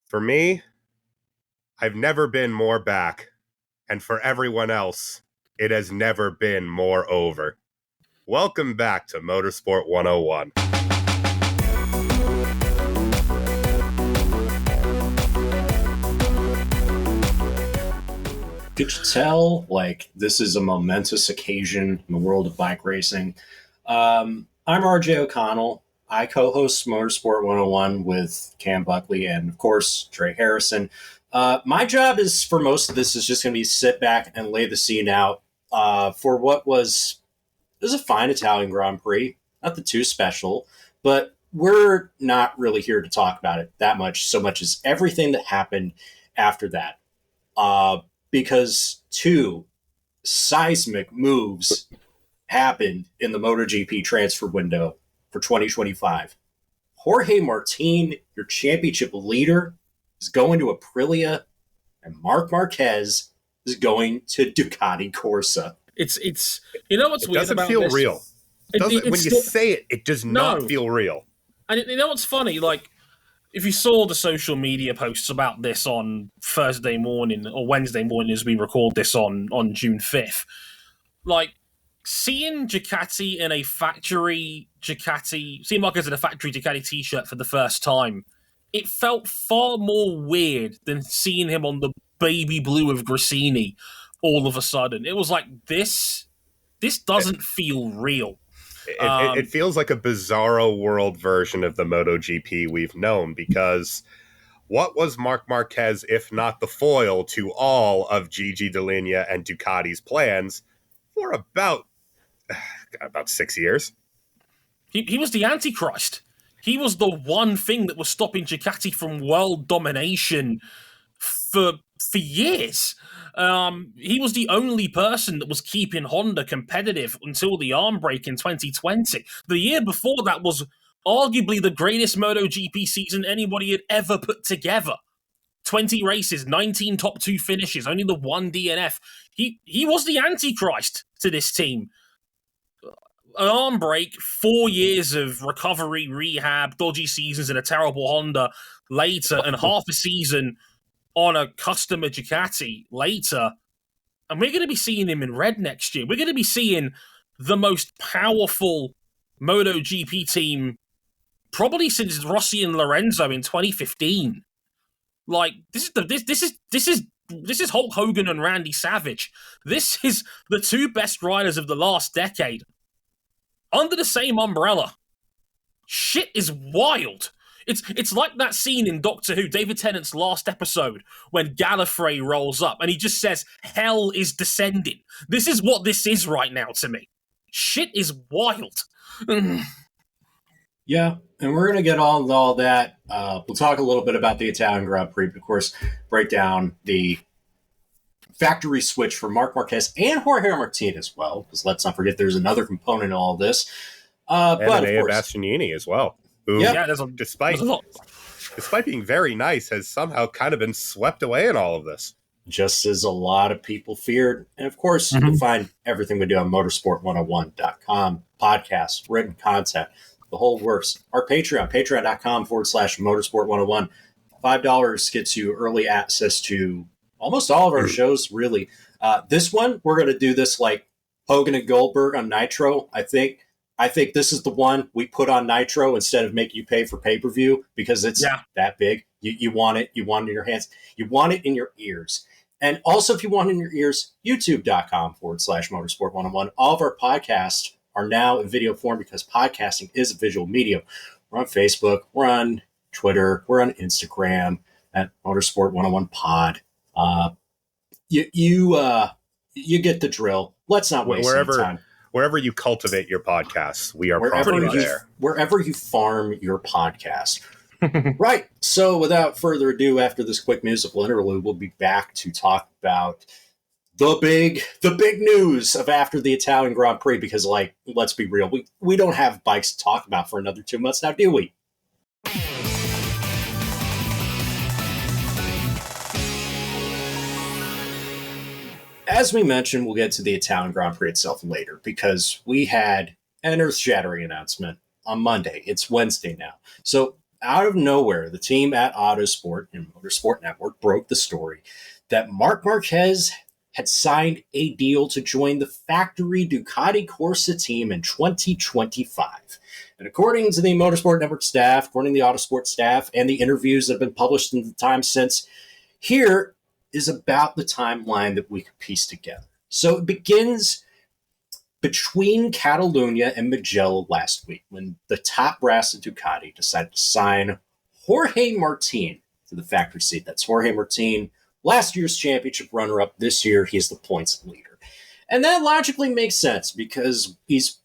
For me, I've never been more back. And for everyone else, it has never been more over. Welcome back to Motorsport 101. Could you tell, this is a momentous occasion in the world of bike racing? I'm RJ O'Connell. I co-host Motorsport 101 with Cam Buckley and, of course, Trey Harrison. My job is, for most of this, is just going to be sit back and lay the scene out for what was a fine Italian Grand Prix. Nothing too special, but we're not really here to talk about it that much, so much as everything that happened after that. Because two seismic moves happened in the MotoGP transfer window for 2025. Jorge Martin, your championship leader, is going to Aprilia, and Marc Marquez is going to Ducati Corsa. It's you know what's weird about this? It doesn't feel real. When you say it, it does not feel real. And you know what's funny? If you saw the social media posts about this on Thursday morning or Wednesday morning as we record this on June 5th, seeing Ducati in a factory Ducati, seeing Marquez in a factory Ducati t-shirt for the first time, it felt far more weird than seeing him on the baby blue of Grassini all of a sudden. It was like, this doesn't feel real. It feels like a bizarro world version of the MotoGP we've known, because what was Marc Marquez if not the foil to all of Gigi Dall'Igna and Ducati's plans for about 6 years? He was the Antichrist. He was the one thing that was stopping Ducati from world domination for years. He was the only person that was keeping Honda competitive until the arm break in 2020. The year before that was arguably the greatest MotoGP season anybody had ever put together. 20 races, 19 top 2 finishes, only the one DNF. He was the Antichrist to this team. An arm break, 4 years of recovery, rehab, dodgy seasons in a terrible Honda later, and half a season on a customer Ducati later, and we're going to be seeing him in red next year. We're going to be seeing the most powerful MotoGP team probably since Rossi and Lorenzo in 2015. This is Hulk Hogan and Randy Savage. This is the two best riders of the last decade under the same umbrella. Shit is wild. It's like that scene in Doctor Who, David Tennant's last episode, when Gallifrey rolls up and he just says, "Hell is descending." This is what this is right now to me. Shit is wild. Yeah, and we're going to get on all that. We'll talk a little bit about the Italian Grand Prix, but of course, break down the factory switch for Marc Marquez and Jorge Martin as well, because let's not forget there's another component in all this. And but Enea of course, Bastianini as well. Who, despite being very nice, has somehow kind of been swept away in all of this. Just as a lot of people feared. And of course, you can find everything we do on motorsport101.com, podcasts, written content, the whole works. Our Patreon, patreon.com/motorsport101. $5 gets you early access to almost all of our shows, really. This one, we're going to do this like Hogan and Goldberg on Nitro, I think. I think this is the one we put on Nitro instead of make you pay for pay-per-view, because it's that big. You want it. You want it in your hands. You want it in your ears. And also, if you want it in your ears, youtube.com/motorsport101. All of our podcasts are now in video form because podcasting is a visual medium. We're on Facebook. We're on Twitter. We're on Instagram at Motorsport101pod. You get the drill. Let's not waste any time. Wherever you cultivate your podcasts, we are probably there. Wherever you farm your podcast. Right. So without further ado, after this quick musical interlude, we'll be back to talk about the big news of after the Italian Grand Prix, because, let's be real, we don't have bikes to talk about for another 2 months now, do we? As we mentioned, we'll get to the Italian Grand Prix itself later, because we had an earth-shattering announcement on Monday. It's Wednesday now. So out of nowhere, the team at Autosport and Motorsport Network broke the story that Marc Marquez had signed a deal to join the factory Ducati Corsa team in 2025. And according to the Motorsport Network staff, according to the Autosport staff, and the interviews that have been published in the time since, here is about the timeline that we could piece together. So it begins between Catalunya and Mugello last week when the top brass at Ducati decided to sign Jorge Martin to the factory seat. That's Jorge Martin, last year's championship runner-up. This year, he's the points leader. And that logically makes sense because he's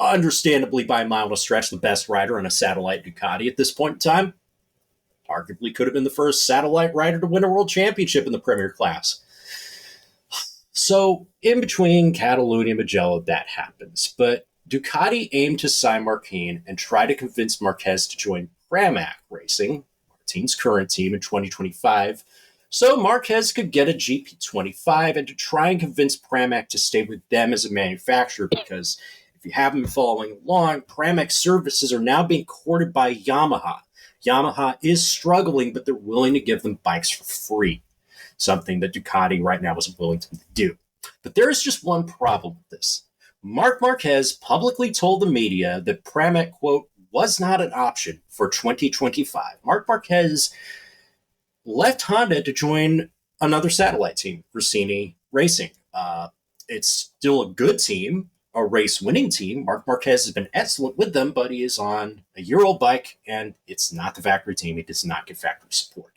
understandably by a mile and a stretch the best rider on a satellite Ducati at this point in time. Arguably could have been the first satellite rider to win a world championship in the Premier class. So in between Catalunya and Mugello, that happens. But Ducati aimed to sign Martin and try to convince Marquez to join Pramac Racing, Martin's current team, in 2025, so Marquez could get a GP25 and to try and convince Pramac to stay with them as a manufacturer, because if you haven't been following along, Pramac services are now being courted by Yamaha. Yamaha is struggling, but they're willing to give them bikes for free, something that Ducati right now isn't willing to do. But there is just one problem with this. Marc Marquez publicly told the media that Pramac, quote, was not an option for 2025. Marc Marquez left Honda to join another satellite team, Rossini Racing. It's still a good team, a race-winning team. Marc Marquez has been excellent with them, but he is on a year-old bike, and it's not the factory team. He does not get factory support.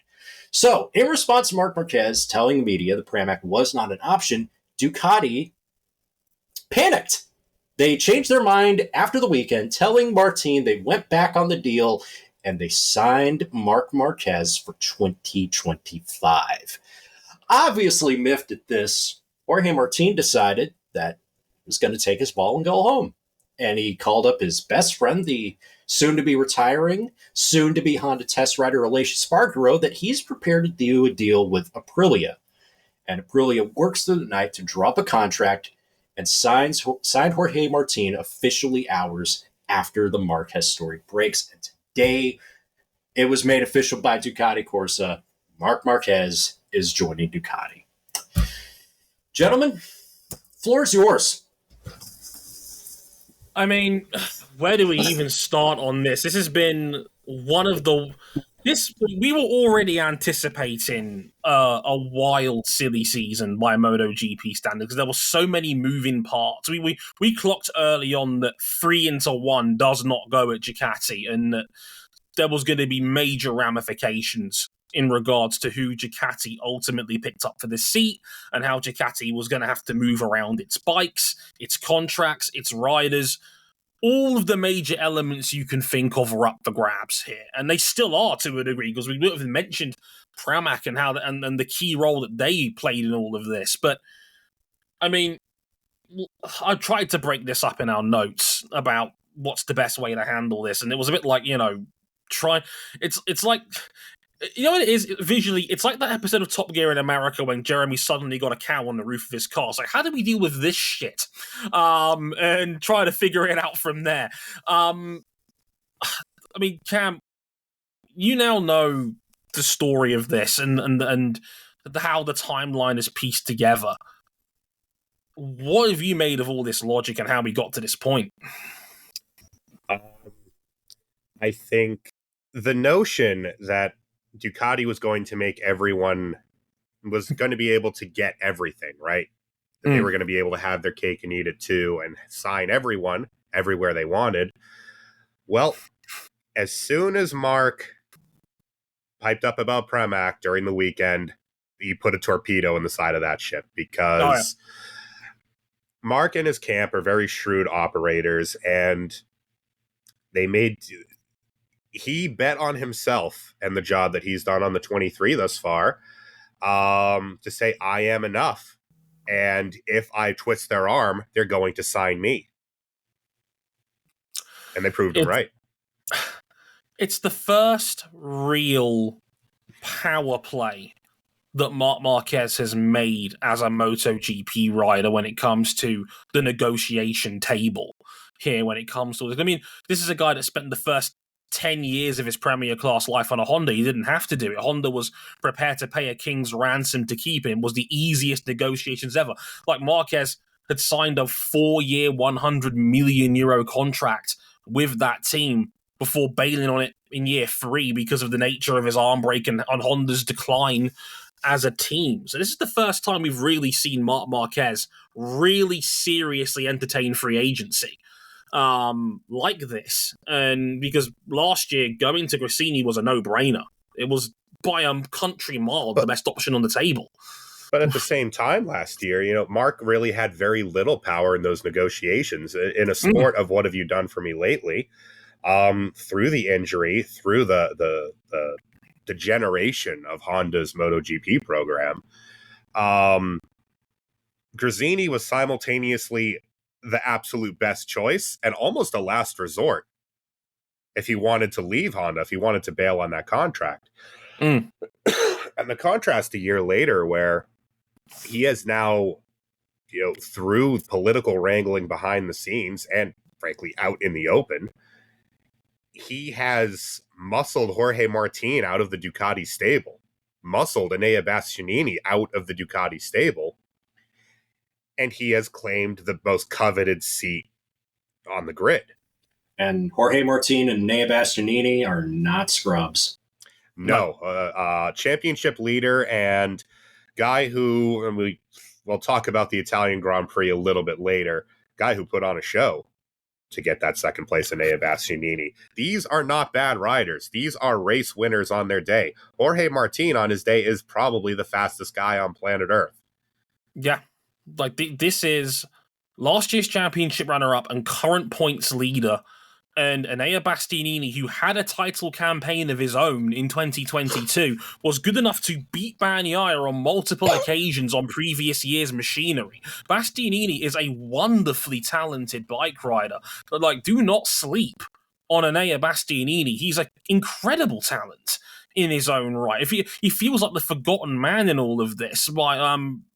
So, in response to Marc Marquez telling the media that Pramac was not an option, Ducati panicked. They changed their mind after the weekend, telling Martin they went back on the deal, and they signed Marc Marquez for 2025. Obviously miffed at this, Jorge Martin decided that he was going to take his ball and go home. And he called up his best friend, the soon-to-be retiring, soon-to-be Honda test rider Aleix Espargaro, that he's prepared to do a deal with Aprilia. And Aprilia works through the night to drop a contract and signed Jorge Martin officially hours after the Marquez story breaks. And today, it was made official by Ducati Corsa. Marc Marquez is joining Ducati. Gentlemen, floor is yours. I mean, where do we even start on this? This has been one of the... we were already anticipating a wild, silly season by MotoGP standards because there were so many moving parts. We clocked early on that 3-1 does not go at Ducati, and that there was going to be major ramifications in regards to who Ducati ultimately picked up for the seat and how Ducati was going to have to move around its bikes, its contracts, its riders. All of the major elements you can think of are up for grabs here, and they still are to a degree because we would have mentioned Pramac and how and the key role that they played in all of this. But I mean, I tried to break this up in our notes about what's the best way to handle this, and it was a bit like it's like. You know what it is? Visually, it's like that episode of Top Gear in America when Jeremy suddenly got a cow on the roof of his car. It's like, how do we deal with this shit? And try to figure it out from there. I mean, Cam, you now know the story of this and how the timeline is pieced together. What have you made of all this logic and how we got to this point? I think the notion that Ducati was going to make everyone was going to be able to get everything, right? That they were going to be able to have their cake and eat it too and sign everyone everywhere they wanted. Well, as soon as Marc piped up about Pramac during the weekend, he put a torpedo in the side of that ship because Marc and his camp are very shrewd operators, and he bet on himself and the job that he's done on the 23 thus far to say, I am enough. And if I twist their arm, they're going to sign me. And they proved it right. It's the first real power play that Marc Marquez has made as a MotoGP rider when it comes to the negotiation table here when it comes to it. I mean, this is a guy that spent the first 10 years of his Premier Class life on a Honda. He didn't have to do it. Honda was prepared to pay a king's ransom to keep him. It was the easiest negotiations ever. Like Marquez had signed a 4-year, €100 million contract with that team before bailing on it in year 3 because of the nature of his arm break and on Honda's decline as a team. So this is the first time we've really seen Marc Marquez really seriously entertain free agency like this. And because last year going to Gresini was a no-brainer. It was by a country mile the best option on the table. But at the same time last year, Mark really had very little power in those negotiations in a sport of what have you done for me lately? Through the injury, through the degeneration of Honda's MotoGP program, Gresini was simultaneously the absolute best choice and almost a last resort if he wanted to leave Honda, if he wanted to bail on that contract. And the contrast a year later where he has now, through political wrangling behind the scenes and frankly out in the open, he has muscled Jorge Martin out of the Ducati stable, muscled Enea Bastianini out of the Ducati stable, and he has claimed the most coveted seat on the grid. And Jorge Martin and Enea Bastianini are not scrubs. No, championship leader and guy who, and we'll talk about the Italian Grand Prix a little bit later, guy who put on a show to get that second place in Enea Bastianini. These are not bad riders. These are race winners on their day. Jorge Martin on his day is probably the fastest guy on planet Earth. Yeah. Like this is last year's championship runner-up and current points leader, and Enea Bastianini, who had a title campaign of his own in 2022, was good enough to beat Bagnaia on multiple occasions on previous year's machinery. Bastianini is a wonderfully talented bike rider, but do not sleep on Enea Bastianini. He's an incredible talent in his own right. If he feels like the forgotten man in all of this,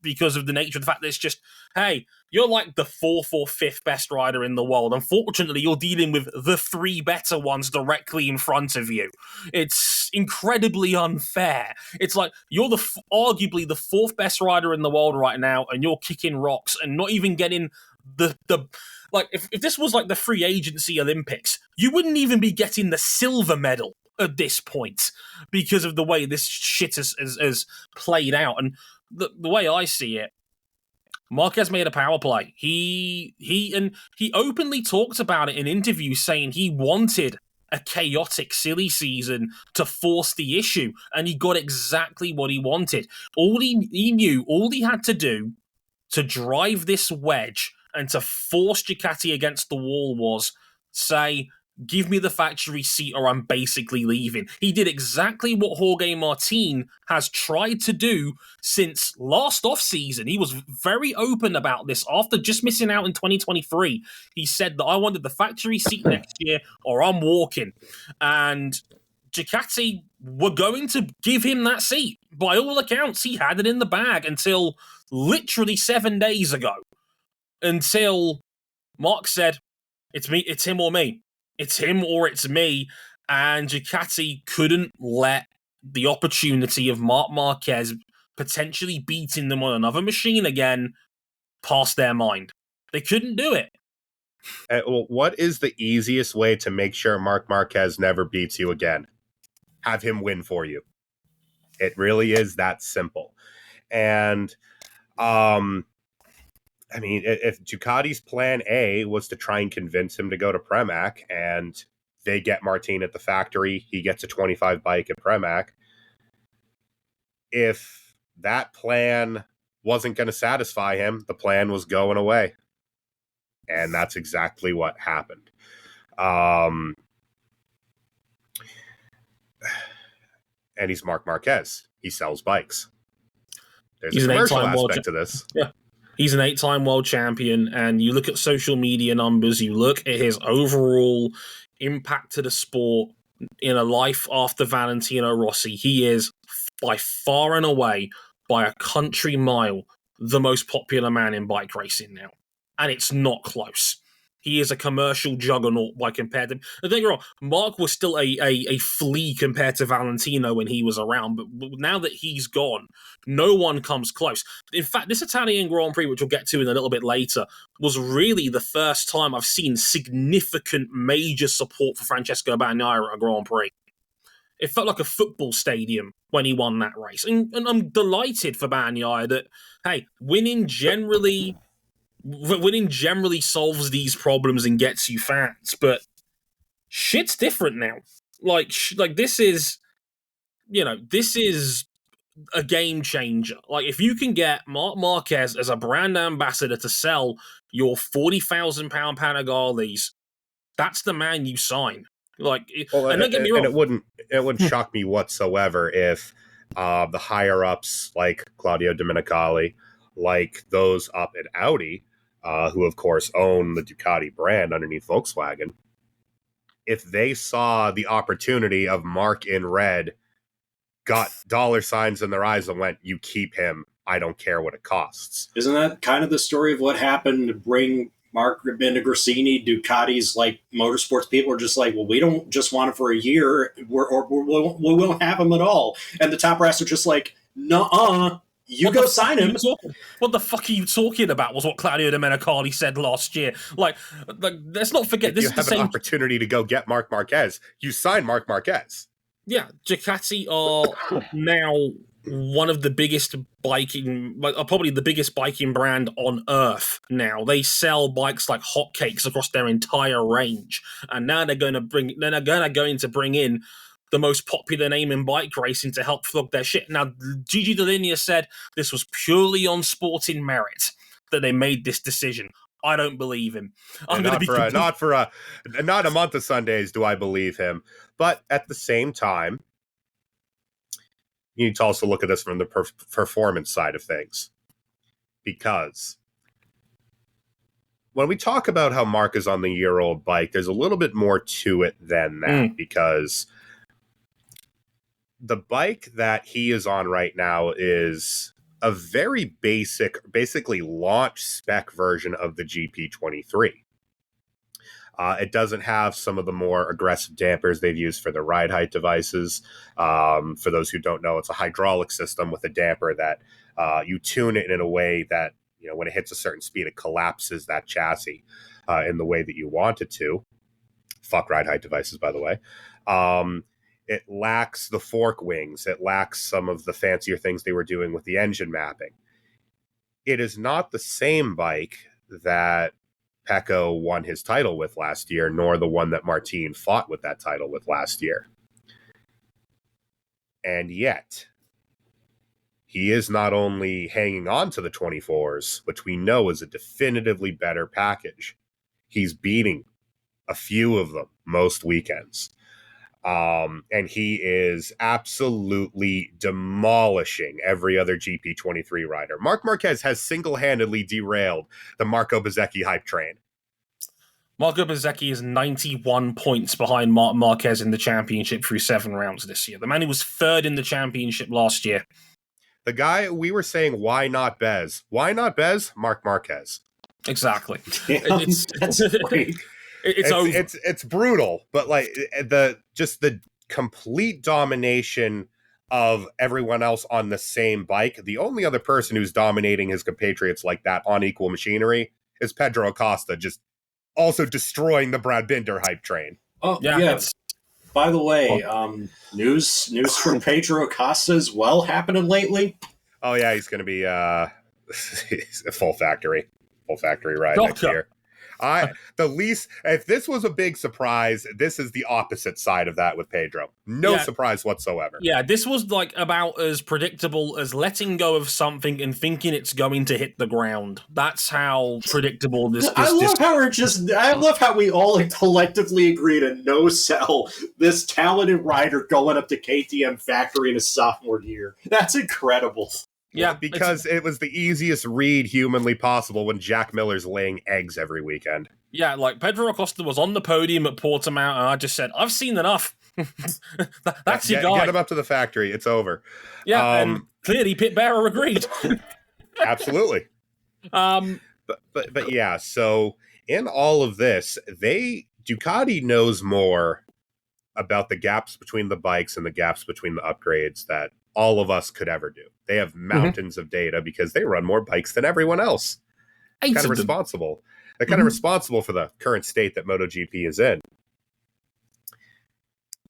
because of the nature of the fact that it's just, hey, you're like the 4th or 5th best rider in the world. Unfortunately, you're dealing with the 3 better ones directly in front of you. It's incredibly unfair. It's like you're arguably the 4th best rider in the world right now, and you're kicking rocks and not even getting the if this was like the free agency Olympics, you wouldn't even be getting the silver medal at this point because of the way this shit has played out. And the way I see it, Marquez made a power play. He openly talked about it in interviews, saying he wanted a chaotic, silly season to force the issue, and he got exactly what he wanted. All he had to do to drive this wedge and to force Ducati against the wall was say, give me the factory seat or I'm basically leaving. He did exactly what Jorge Martin has tried to do since last off-season. He was very open about this after just missing out in 2023. He said that I wanted the factory seat next year or I'm walking. And Ducati were going to give him that seat. By all accounts, he had it in the bag until literally 7 days ago. Until Mark said, it's him or me. It's him or it's me, and Ducati couldn't let the opportunity of Marc Marquez potentially beating them on another machine again pass their mind. They couldn't do it. Well, what is the easiest way to make sure Marc Marquez never beats you again? Have him win for you. It really is that simple. And, if Ducati's plan A was to try and convince him to go to Pramac and they get Martin at the factory, he gets a 25 bike at Pramac. If that plan wasn't going to satisfy him, the plan was going away. And that's exactly what happened. And he's Marc Marquez. He sells bikes. There's a commercial aspect to this. Yeah. He's an 8-time world champion, and you look at social media numbers, you look at his overall impact to the sport in a life after Valentino Rossi. He is by far and away, by a country mile, the most popular man in bike racing now. And it's not close. he is a commercial juggernaut by compared to. Don't get me wrong, Marc was still a flea compared to Valentino when he was around, but now that he's gone, no one comes close. In fact, this Italian Grand Prix, which we'll get to in a little bit later, was really the first time I've seen significant major support for Francesco Bagnaia at a Grand Prix. It felt like a football stadium when he won that race. And I'm delighted for Bagnaia that, hey, winning generally solves these problems and gets you fans, but shit's different now. Like this is a game changer. Like, if you can get Marc Marquez as a brand ambassador to sell your £40,000 Panigales, that's the man you sign. Like, and don't get me wrong, and it wouldn't shock me whatsoever if the higher ups like Claudio Domenicali, like those up at Audi, who of course own the Ducati brand underneath Volkswagen, if they saw the opportunity of Marc in red, got dollar signs in their eyes and went, "You keep him. I don't care what it costs." Isn't that kind of the story of what happened to bring Mark Grassini? Ducati's like motorsports people are just like, well, we don't just want it for a year, we won't have him at all. And the top brass are just like, nuh-uh, you go sign him. What the fuck are you talking about? Was what Claudio Domenicali said last year. Like let's not forget, if this you is have the same an opportunity to go get Marc Marquez, you sign Marc Marquez. Yeah, Ducati are now one of the biggest probably the biggest biking brand on earth now. They sell bikes like hotcakes across their entire range, and now they're going to bring in the most popular name in bike racing to help flog their shit. Now, Gigi Dall'Igna said this was purely on sporting merit that they made this decision. I don't believe him. Not a month of Sundays do I believe him. But at the same time, you need to also look at this from the performance side of things. Because when we talk about how Marc is on the year-old bike, there's a little bit more to it than that. Because the bike that he is on right now is a very basically launch spec version of the GP23. It doesn't have some of the more aggressive dampers they've used for the ride height devices. For those who don't know, it's a hydraulic system with a damper that you tune it in a way that, you know, when it hits a certain speed, it collapses that chassis in the way that you want it to. Fuck ride height devices, by the way. It lacks the fork wings. It lacks some of the fancier things they were doing with the engine mapping. It is not the same bike that Pecco won his title with last year, nor the one that Martin fought with that title with last year. And yet, he is not only hanging on to the 24s, which we know is a definitively better package. He's beating a few of them most weekends. And he is absolutely demolishing every other GP23 rider. Marc Marquez has single-handedly derailed the Marco Bezzecchi hype train. Marco Bezzecchi is 91 points behind Marc Marquez in the championship through 7 rounds this year. The man who was third in the championship last year. The guy we were saying, why not Bez? Why not Bez? Marc Marquez. Exactly. It's brutal, but like the complete domination of everyone else on the same bike. The only other person who's dominating his compatriots like that on equal machinery is Pedro Acosta, just also destroying the Brad Binder hype train. Oh yeah. By the way, news from Pedro Acosta as well happening lately. Oh yeah, he's going to be he's a full factory ride next year. If this was a big surprise, this is the opposite side of that with Pedro. No surprise whatsoever. Yeah, this was like about as predictable as letting go of something and thinking it's going to hit the ground. That's how predictable this. I love how we all collectively agree to no sell this talented rider going up to KTM factory in his sophomore year. That's incredible. Yeah, because it was the easiest read humanly possible when Jack Miller's laying eggs every weekend. Yeah, like Pedro Acosta was on the podium at Portimao, and I just said, I've seen enough. That's your guy. Get him up to the factory. It's over. Yeah, and clearly Pit Bearer agreed. Absolutely. But yeah, so in all of this, Ducati knows more about the gaps between the bikes and the gaps between the upgrades that all of us could ever do. They have mountains of data because they run more bikes than everyone else. Kind of responsible. They're kind of responsible for the current state that MotoGP is in.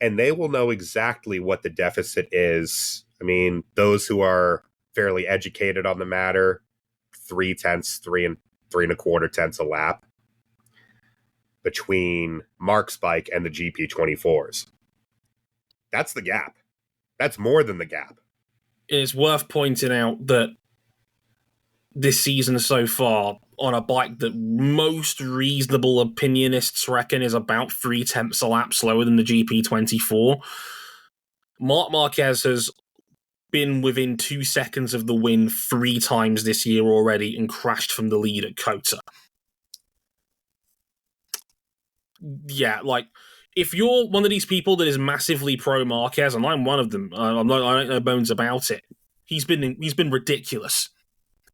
And they will know exactly what the deficit is. I mean, those who are fairly educated on the matter, 3/10, 3 3/4 a lap between Marc's bike and the GP24s. That's the gap. That's more than the gap. It's worth pointing out that this season so far, on a bike that most reasonable opinionists reckon is about 3/10 a lap slower than the GP24, Marc Marquez has been within 2 seconds of the win 3 times this year already and crashed from the lead at Kota. Yeah, like, if you're one of these people that is massively pro Marquez, and I'm one of them, I don't know bones about it. He's been ridiculous.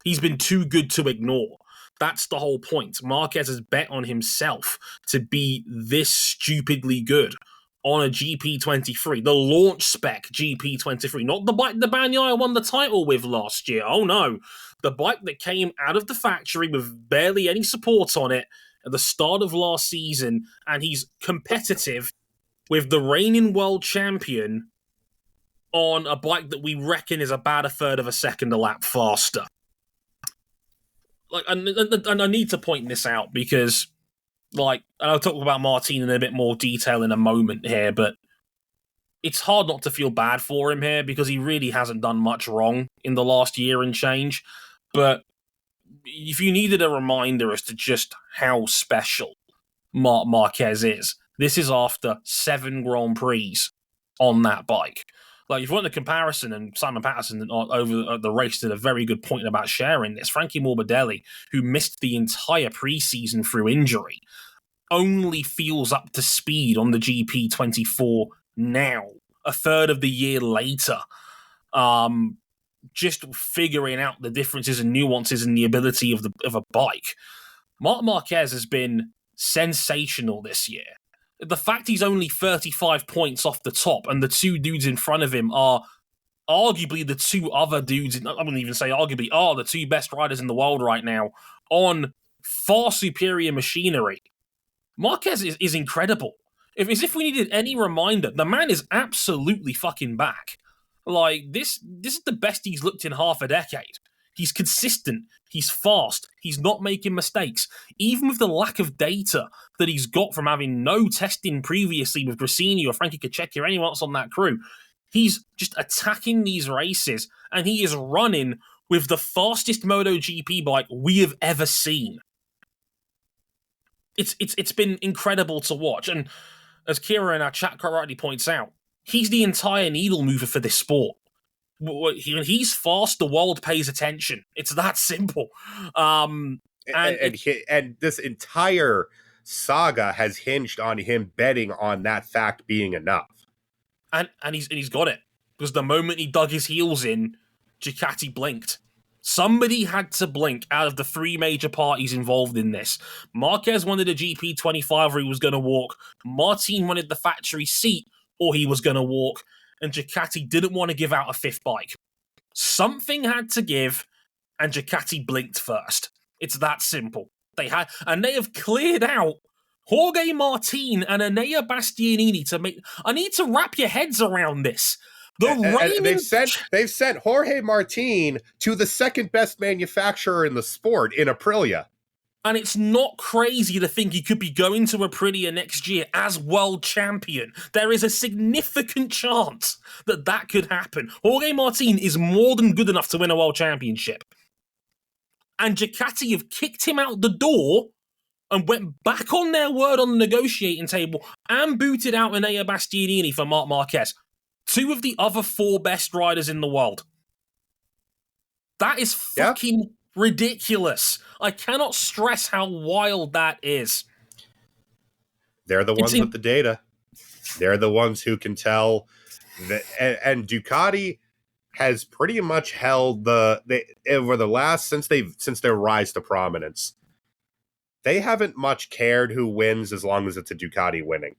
He's been too good to ignore. That's the whole point. Marquez has bet on himself to be this stupidly good on a GP23, the launch spec GP23, not the bike the Bagnaia won the title with last year. Oh no, the bike that came out of the factory with barely any support on it at the start of last season, and he's competitive with the reigning world champion on a bike that we reckon is about 1/3 of a second a lap faster. Like, and I need to point this out because, like, and I'll talk about Martin in a bit more detail in a moment here, but it's hard not to feel bad for him here because he really hasn't done much wrong in the last year and change. But if you needed a reminder as to just how special Marc Marquez is, this is after 7 Grand Prix on that bike. Like, if you want the comparison, and Simon Patterson over the race did a very good point about sharing this, Frankie Morbidelli, who missed the entire preseason through injury, only feels up to speed on the GP24 now, 1/3 of the year later. Just figuring out the differences and nuances in the ability of a bike. Marc Marquez has been sensational this year. The fact he's only 35 points off the top and the 2 dudes in front of him are arguably the 2 other dudes, I wouldn't even say arguably, are the 2 best riders in the world right now on far superior machinery. Marquez is incredible. As if we needed any reminder, the man is absolutely fucking back. Like, this is the best he's looked in half a decade. He's consistent. He's fast. He's not making mistakes. Even with the lack of data that he's got from having no testing previously with Grassini or Frankie Kachecki or anyone else on that crew, he's just attacking these races, and he is running with the fastest MotoGP bike we have ever seen. It's been incredible to watch, and as Kira in our chat quite rightly points out, he's the entire needle mover for this sport. When he's fast, the world pays attention. It's that simple. And this entire saga has hinged on him betting on that fact being enough. And he's got it. Because the moment he dug his heels in, Ducati blinked. Somebody had to blink out of the 3 major parties involved in this. Marquez wanted a GP25 or he was going to walk. Martin wanted the factory seat or he was going to walk. And Ducati didn't want to give out a 5th bike. Something had to give, and Ducati blinked first. It's that simple. They have cleared out Jorge Martin and Enea Bastianini to make. I need to wrap your heads around this. They've sent Jorge Martin to the 2nd best manufacturer in the sport in Aprilia. And it's not crazy to think he could be going to Aprilia next year as world champion. There is a significant chance that could happen. Jorge Martin is more than good enough to win a world championship. And Ducati have kicked him out the door and went back on their word on the negotiating table and booted out Enea Bastianini for Marc Marquez. 2 of the other 4 best riders in the world. That is fucking ridiculous. I cannot stress how wild that is. They're the ones with the data. They're the ones who can tell. And Ducati has pretty much held over the last since their rise to prominence. they haven't much cared who wins as long as it's a Ducati winning.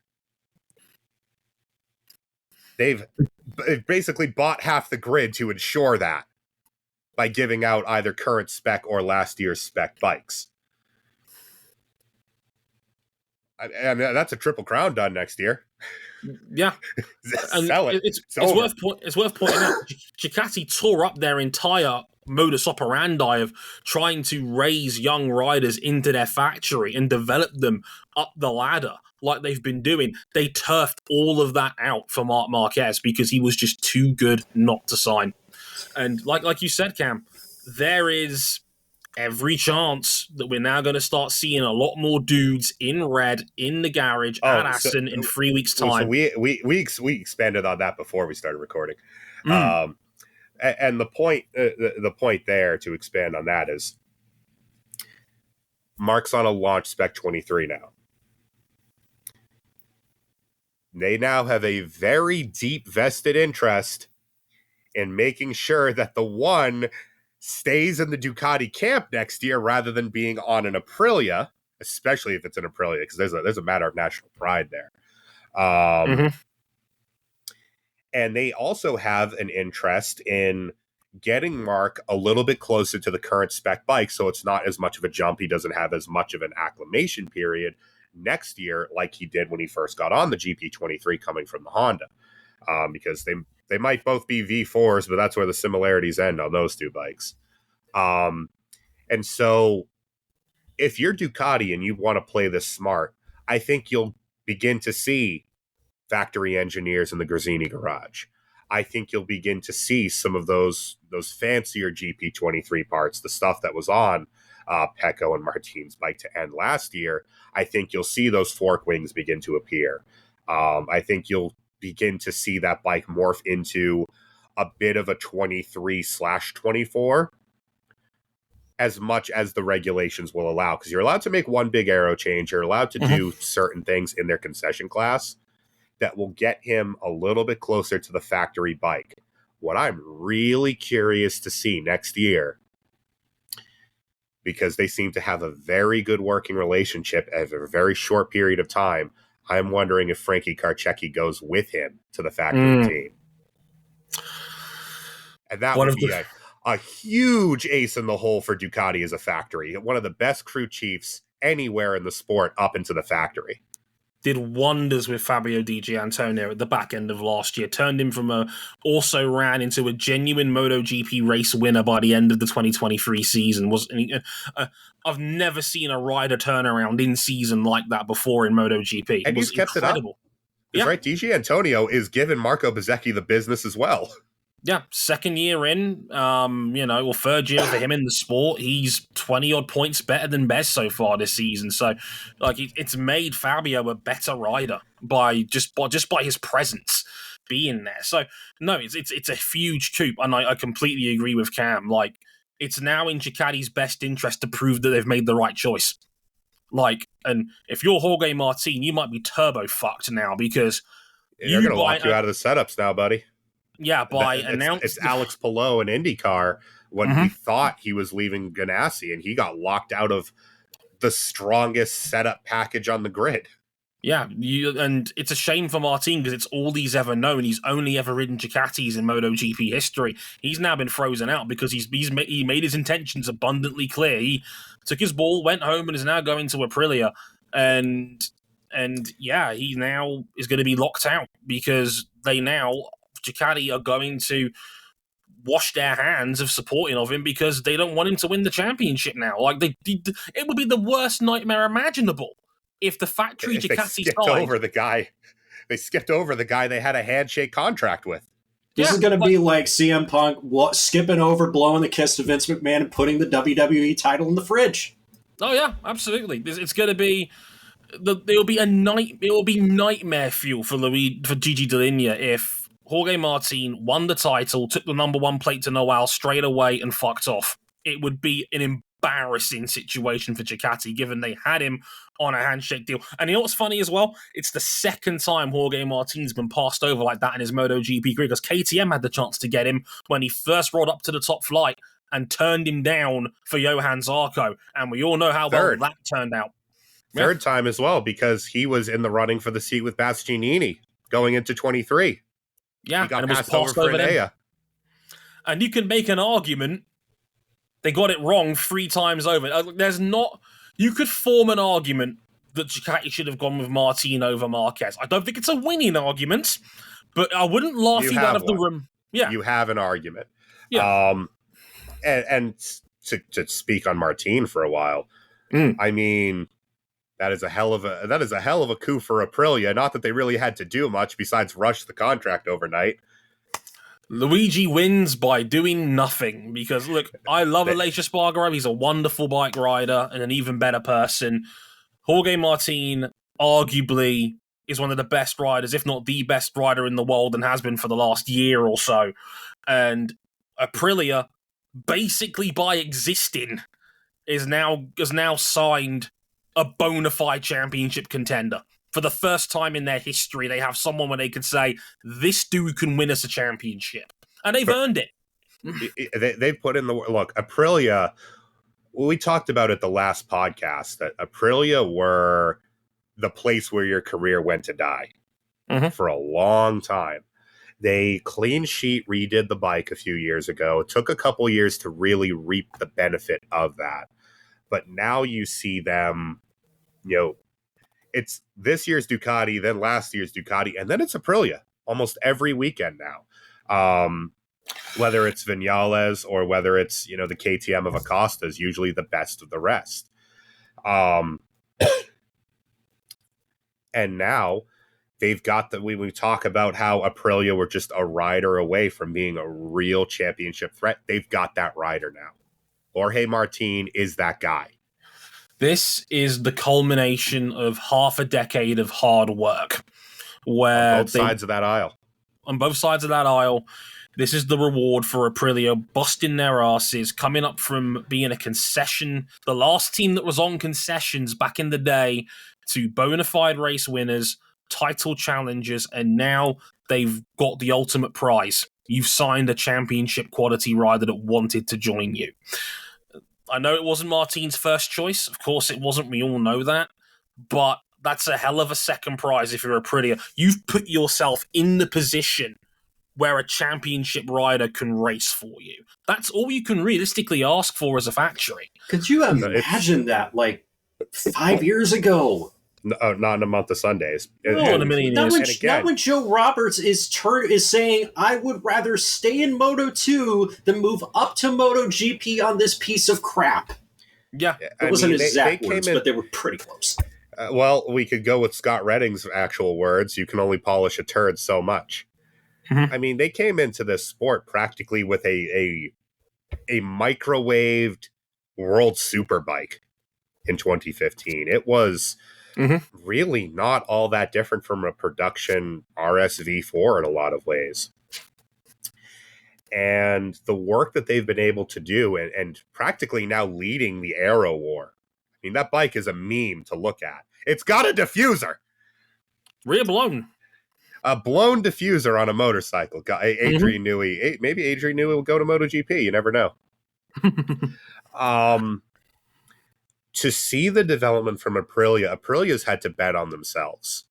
They've basically bought half the grid to ensure that by giving out either current spec or last year's spec bikes. I mean, that's a triple crown done next year. Yeah, and Sell it. It's worth pointing out. Ducati tore up their entire modus operandi of trying to raise young riders into their factory and develop them up the ladder like they've been doing. They turfed all of that out for Marc Marquez because he was just too good not to sign. And like you said, Cam, there is every chance that we're now going to start seeing a lot more dudes in red in the garage at Aston in 3 weeks' time. So we expanded on that before we started recording. And the point there to expand on that is Mark's on a launch spec 23 now. They now have a very deep vested interest in making sure that the one stays in the Ducati camp next year rather than being on an Aprilia, especially if it's an Aprilia, because there's a matter of national pride there. And they also have an interest in getting Mark a little bit closer to the current spec bike, so it's not as much of a jump. He doesn't have as much of an acclimation period next year like he did when he first got on the GP23 coming from the Honda, because they might both be V4s, but that's where the similarities end on those two bikes. And so if you're Ducati and you want to play this smart, I think you'll begin to see factory engineers in the Grazzini garage. I think you'll begin to see some of those fancier GP23 parts, the stuff that was on Pecco and Martin's bike to end last year. I think you'll see those fork wings begin to appear. I think you'll begin to see that bike morph into a bit of a 23/24 as much as the regulations will allow, because you're allowed to make one big aero change. You're allowed to do certain things in their concession class that will get him a little bit closer to the factory bike. What I'm really curious to see next year, because they seem to have a very good working relationship at a very short period of time, I'm wondering if Frankie Carchecki goes with him to the factory team. And that would be a huge ace in the hole for Ducati as a factory. One of the best crew chiefs anywhere in the sport up into the factory. Did wonders with Fabio Di Giannantonio at the back end of last year. Turned him from also ran into a genuine MotoGP race winner by the end of the 2023 season. I've never seen a rider turnaround in season like that before in MotoGP. And he's kept incredible. It up. Yeah. Right, Di Giannantonio is giving Marco Bezzecchi the business as well. Yeah, second year in, or third year for him in the sport. He's 20-odd points better than Bez so far this season. So, it's made Fabio a better rider by his presence being there. So, no, it's a huge coup, and I completely agree with Cam. It's now in Ducati's best interest to prove that they've made the right choice. And if you're Jorge Martin, you might be turbo fucked now because they're going to lock you out of the setups now, buddy. Yeah, it's Alex Palou in IndyCar when we thought he was leaving Ganassi, and he got locked out of the strongest setup package on the grid. Yeah, and it's a shame for Martin because it's all he's ever known. He's only ever ridden Ducatis in MotoGP history. He's now been frozen out because he made his intentions abundantly clear. He took his ball, went home, and is now going to Aprilia. And yeah, he now is going to be locked out because Ducati are going to wash their hands of supporting of him because they don't want him to win the championship now. It would be the worst nightmare imaginable if the factory Ducati they skipped over the guy they had a handshake contract with. This is going to be like CM Punk skipping over, blowing the kiss to Vince McMahon and putting the WWE title in the fridge. Oh yeah, absolutely. It's going to be it will be nightmare fuel for Gigi Dall'Igna if Jorge Martin won the title, took the number one plate to Noale straight away and fucked off. It would be an embarrassing situation for Ducati, given they had him on a handshake deal. And you know what's funny as well? It's the second time Jorge Martin's been passed over like that in his MotoGP career, because KTM had the chance to get him when he first rolled up to the top flight and turned him down for Johann Zarco. And we all know how well that turned out. Third time as well, because he was in the running for the seat with Bastianini going into 23. Yeah, he got and it was passed over for Enea. And you can make an argument they got it wrong 3 times over. You could form an argument that Ducati should have gone with Martin over Marquez. I don't think it's a winning argument, but I wouldn't laugh you out of the room. Yeah, you have an argument. Yeah, and to speak on Martin for a while, I mean, that is a hell of a coup for Aprilia. Not that they really had to do much besides rush the contract overnight. Luigi wins by doing nothing because, look, I love Aleix Espargaro. He's a wonderful bike rider and an even better person. Jorge Martin arguably is one of the best riders, if not the best rider in the world, and has been for the last year or so. And Aprilia, basically by existing, has now signed a bona fide championship contender. For the first time in their history, they have someone where they could say, this dude can win us a championship. And they've earned it. They've put in the work. Look, Aprilia, we talked about it the last podcast, that Aprilia were the place where your career went to die for a long time. They clean sheet redid the bike a few years ago. It took a couple years to really reap the benefit of that. But now you see them, it's this year's Ducati, then last year's Ducati, and then it's Aprilia almost every weekend now. Whether it's Viñales or whether it's, the KTM of Acosta is usually the best of the rest. And now they've got we talk about how Aprilia were just a rider away from being a real championship threat. They've got that rider now. Jorge Martin is that guy. This is the culmination of half a decade of hard work. Where on both sides of that aisle. On both sides of that aisle, this is the reward for Aprilia busting their asses, coming up from being a concession, the last team that was on concessions back in the day, to bona fide race winners, title challengers, and now they've got the ultimate prize. You've signed a championship quality rider that wanted to join you. I know it wasn't Martin's first choice. Of course it wasn't. We all know that. But that's a hell of a second prize if you're Aprilia. You've put yourself in the position where a championship rider can race for you. That's all you can realistically ask for as a factory. Could you imagine that, 5 years ago? No, not in a month of Sundays. In a million years. Not when Joe Roberts is saying, I would rather stay in Moto2 than move up to MotoGP on this piece of crap. Yeah. It wasn't exact words, but they were pretty close. Well, we could go with Scott Redding's actual words. You can only polish a turd so much. I mean, they came into this sport practically with a microwaved world superbike in 2015. It was really not all that different from a production RSV4 in a lot of ways. And the work that they've been able to do and practically now leading the aero war. I mean, that bike is a meme to look at. It's got a diffuser. Rear blown. A blown diffuser on a motorcycle. Adrian Newey. Maybe Adrian Newey will go to MotoGP. You never know. To see the development from Aprilia's had to bet on themselves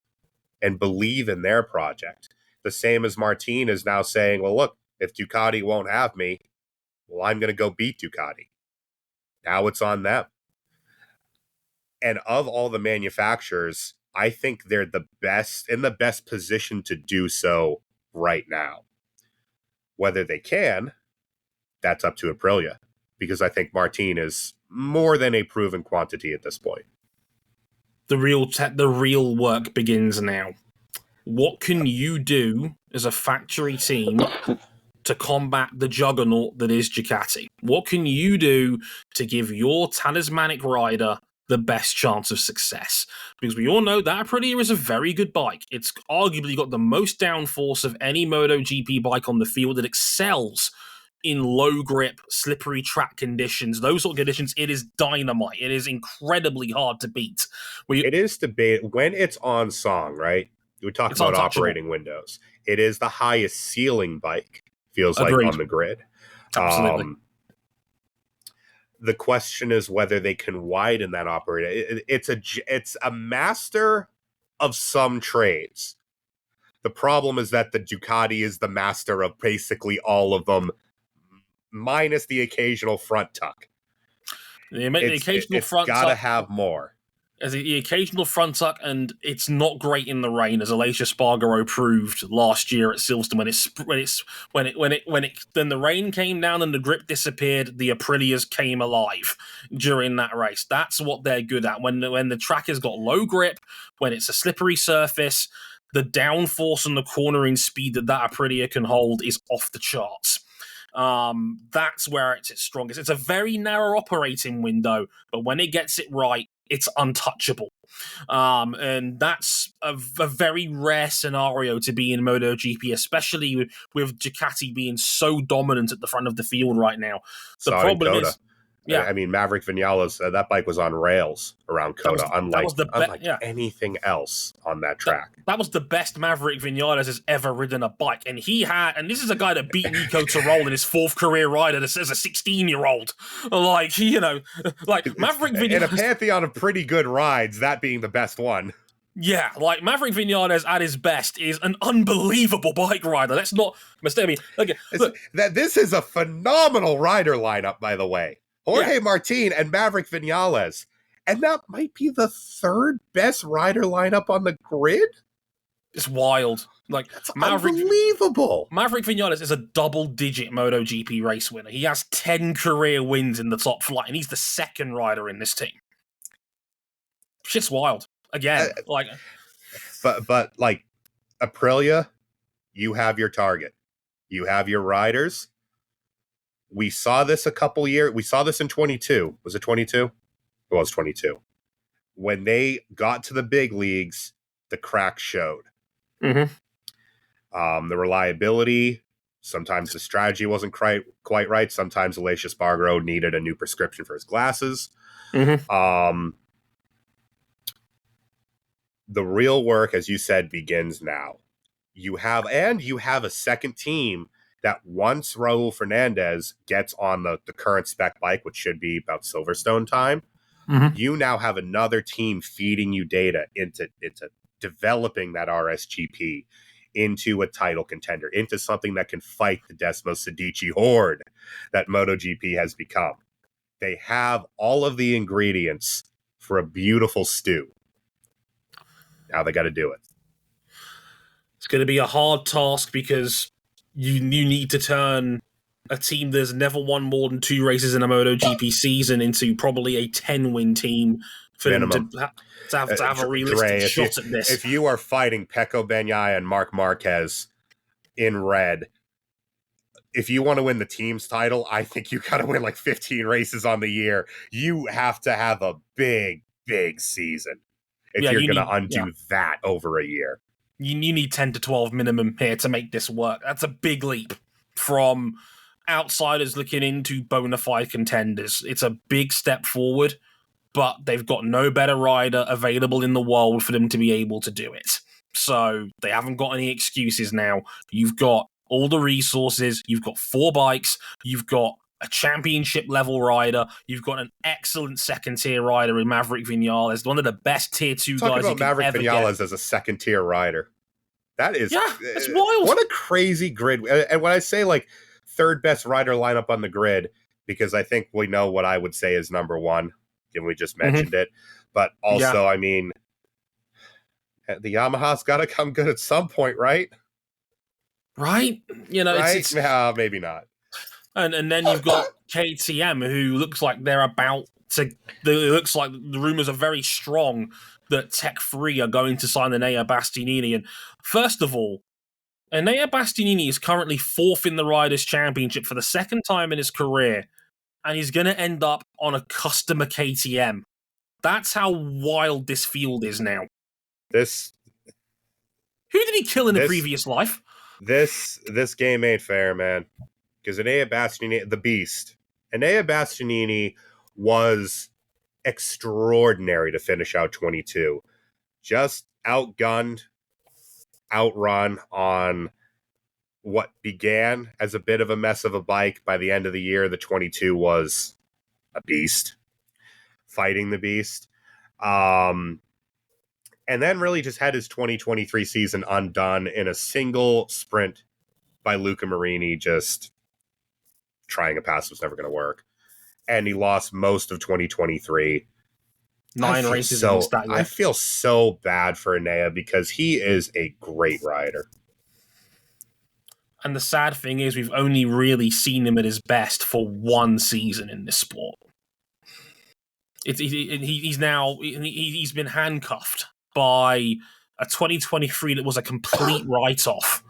and believe in their project. The same as Martin is now saying, well, look, if Ducati won't have me, well, I'm going to go beat Ducati. Now it's on them. And of all the manufacturers, I think they're the best position to do so right now. Whether they can, that's up to Aprilia, because I think Martin is more than a proven quantity at this point. The real work begins now. What can you do as a factory team to combat the juggernaut that is Ducati? What can you do to give your talismanic rider the best chance of success? Because we all know that Aprilia is a very good bike. It's arguably got the most downforce of any MotoGP bike on the field. It excels in low grip, slippery track conditions. Those sort of conditions, it is dynamite. It is incredibly hard to beat. It is when it's on song, right? We talk about operating windows. It is the highest ceiling bike, feels like, on the grid. Absolutely. The question is whether they can widen that operator. It's a master of some trades. The problem is that the Ducati is the master of basically all of them, minus the occasional front tuck. It's got to have more. As the occasional front tuck, and it's not great in the rain, as Aleix Espargaro proved last year at Silverstone. Then the rain came down and the grip disappeared, the Aprilias came alive during that race. That's what they're good at. When the track has got low grip, when it's a slippery surface, the downforce and the cornering speed that Aprilia can hold is off the charts. That's where it's its strongest. It's a very narrow operating window, but when it gets it right, it's untouchable. And that's a very rare scenario to be in MotoGP, especially with Ducati being so dominant at the front of the field right now. The problem is, I mean, Maverick Vinales, that bike was on rails around Coda, unlike anything else on that track. That was the best Maverick Vinales has ever ridden a bike. And this is a guy that beat Nico Tirol in his fourth career ride as a 16-year-old. Maverick Vinales. In a pantheon of pretty good rides, that being the best one. Yeah, Maverick Vinales at his best is an unbelievable bike rider. Let's not mistake me. Okay, this is a phenomenal rider lineup, by the way. Jorge Martin and Maverick Vinales. And that might be the third best rider lineup on the grid? It's wild. That's unbelievable. Maverick Vinales is a double-digit MotoGP race winner. He has 10 career wins in the top flight, and he's the second rider in this team. Shit's wild. Again, But Aprilia, you have your target. You have your riders. We saw this we saw this in 22. Was it 22? It was 22. When they got to the big leagues, the cracks showed. Mm-hmm. The reliability, sometimes the strategy wasn't quite right. Sometimes Aleix Espargaro needed a new prescription for his glasses. Mm-hmm. The real work, as you said, begins now. You have a second team that once Raul Fernandez gets on the current spec bike, which should be about Silverstone time, you now have another team feeding you data into developing that RSGP into a title contender, into something that can fight the Desmos Sedici horde that MotoGP has become. They have all of the ingredients for a beautiful stew. Now they got to do it. It's going to be a hard task because you need to turn a team that's never won more than 2 races in a MotoGP season into probably a 10-win team for minimum. them to have a realistic shot at this. If you are fighting Pecco Bagnaia and Marc Marquez in red, if you want to win the team's title, I think you got to win 15 races on the year. You have to have a big, big season if you're going to undo that over a year. You need 10 to 12 minimum here to make this work. That's a big leap from outsiders looking into bona fide contenders. It's a big step forward, but they've got no better rider available in the world for them to be able to do it. So they haven't got any excuses now. You've got all the resources. You've got 4 bikes. You've got a championship level rider. You've got an excellent second tier rider in Maverick Vinales, one of the best tier 2 guys. Talking about Maverick Vinales as a second tier rider. That is, it's wild. What a crazy grid. And when I say third best rider lineup on the grid, because I think we know what I would say is number 1, and we just mentioned it. But also, I mean, the Yamaha's got to come good at some point, right? Right? Right? It's no, maybe not. And then you've got KTM, who looks like they're about to. It looks like the rumors are very strong that Tech3 are going to sign Enea Bastianini. And first of all, Enea Bastianini is currently 4th in the Riders' Championship for the second time in his career, and he's going to end up on a customer KTM. That's how wild this field is now. Who did he kill in the previous life? This game ain't fair, man. Because Enea Bastianini, the beast, Enea Bastianini was extraordinary to finish out 22. Just outgunned, outrun on what began as a bit of a mess of a bike. By the end of the year, the 22 was a beast, fighting the beast. And then really just had his 2023 season undone in a single sprint by Luca Marini, just trying a pass was never going to work. And he lost most of 2023. 9 races in that year. I feel so bad for Enea because he is a great rider. And the sad thing is we've only really seen him at his best for one season in this sport. He's been handcuffed by a 2023 that was a complete write-off,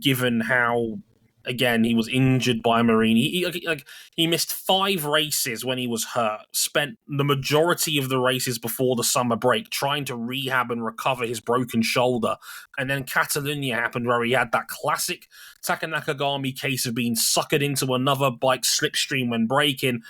given how, again, he was injured by Marini. He missed 5 races when he was hurt, spent the majority of the races before the summer break trying to rehab and recover his broken shoulder. And then Catalunya happened where he had that classic Taka Nakagami case of being suckered into another bike slipstream when braking,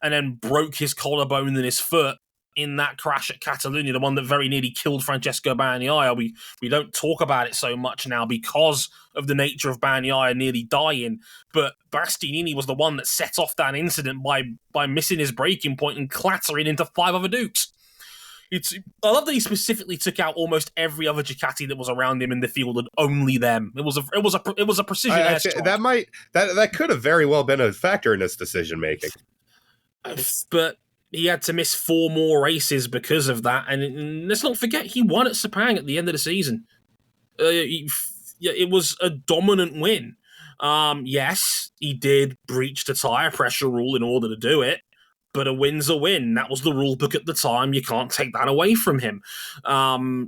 and then broke his collarbone and his foot in that crash at Catalunya, the one that very nearly killed Francesco Bagnaia. We don't talk about it so much now because of the nature of Bagnaia nearly dying, but Bastianini was the one that set off that incident by missing his braking point and clattering into 5 other Dukes. I love that he specifically took out almost every other Ducati that was around him in the field and only them. It was a precision airstrike. That could have very well been a factor in his decision making. But he had to miss 4 more races because of that. And let's not forget, he won at Sepang at the end of the season. It was a dominant win. Yes, he did breach the tyre pressure rule in order to do it, but a win's a win. That was the rule book at the time. You can't take that away from him.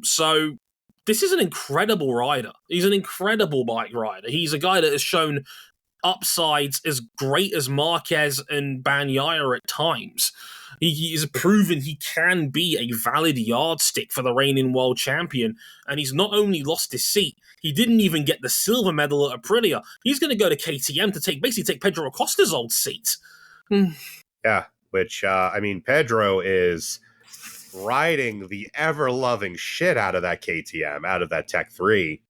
So this is an incredible rider. He's an incredible bike rider. He's a guy that has shown upsides as great as Marquez and Bagnaia at times. He has proven he can be a valid yardstick for the reigning world champion, and he's not only lost his seat, he didn't even get the silver medal at Aprilia. He's going to go to KTM to take Pedro Acosta's old seat. Yeah, which, Pedro is riding the ever-loving shit out of that KTM, out of that Tech 3,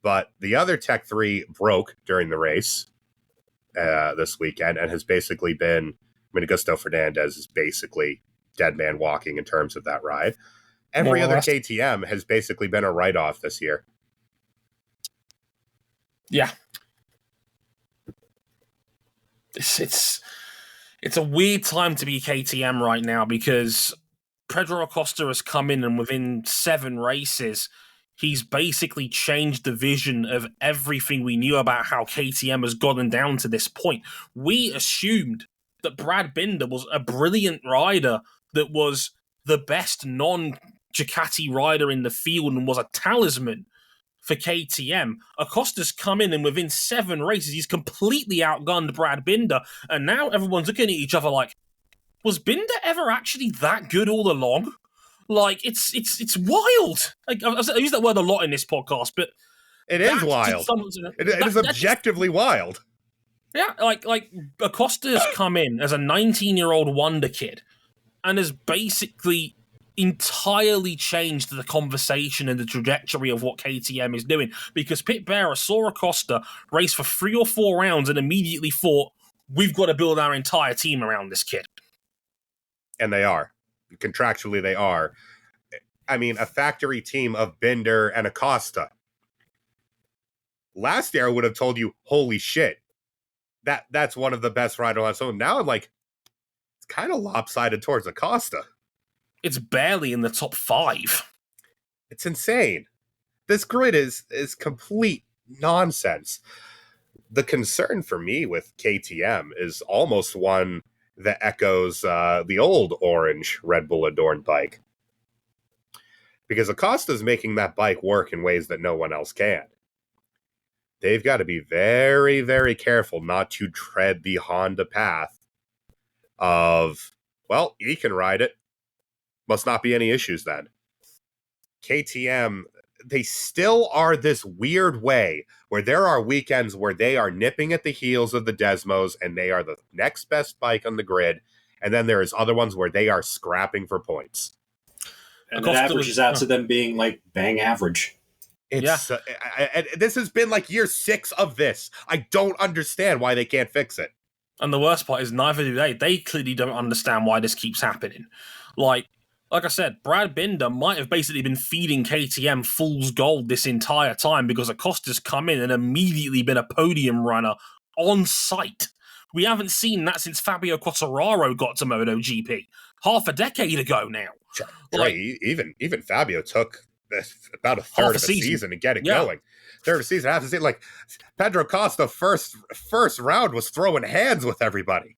but the other Tech 3 broke during the race this weekend and has basically been, Augusto Fernandez is basically dead man walking in terms of that ride. Every other KTM has basically been a write-off this year. Yeah. It's a weird time to be KTM right now because Pedro Acosta has come in and within 7 races, he's basically changed the vision of everything we knew about how KTM has gotten down to this point. We assumed that Brad Binder was a brilliant rider that was the best non-Ducati rider in the field and was a talisman for KTM. Acosta's come in and within 7 races, he's completely outgunned Brad Binder, and now everyone's looking at each other like, was Binder ever actually that good all along? Like, it's wild. Like, I use that word a lot in this podcast, but it is wild. It is objectively wild. Yeah, like Acosta has come in as a 19-year-old wonder kid and has basically entirely changed the conversation and the trajectory of what KTM is doing, because Pit Bearer saw Acosta race for 3 or 4 rounds and immediately thought, we've got to build our entire team around this kid. And they are. Contractually, they are. A factory team of Binder and Acosta. Last year, I would have told you, holy shit, that's one of the best riders on. So now I'm like, it's kind of lopsided towards Acosta. It's barely in the top 5. It's insane. This grid is complete nonsense. The concern for me with KTM is almost one that echoes the old orange Red Bull adorned bike. Because Acosta's making that bike work in ways that no one else can. They've got to be very, very careful not to tread the Honda path of, well, he can ride it. Must not be any issues then. KTM, they still are this weird way where there are weekends where they are nipping at the heels of the Desmos and they are the next best bike on the grid. And then there is other ones where they are scrapping for points. And it averages out to them being like bang average. This has been like year 6 of this. I don't understand why they can't fix it. And the worst part is neither do they. They clearly don't understand why this keeps happening. Like I said, Brad Binder might have basically been feeding KTM fool's gold this entire time because Acosta's come in and immediately been a podium runner on site. We haven't seen that since Fabio Quartararo got to MotoGP half a decade ago now. Like, even Fabio took about a third of a season to get it going. Third of a season, half a season. Like Pedro Acosta, first round was throwing hands with everybody.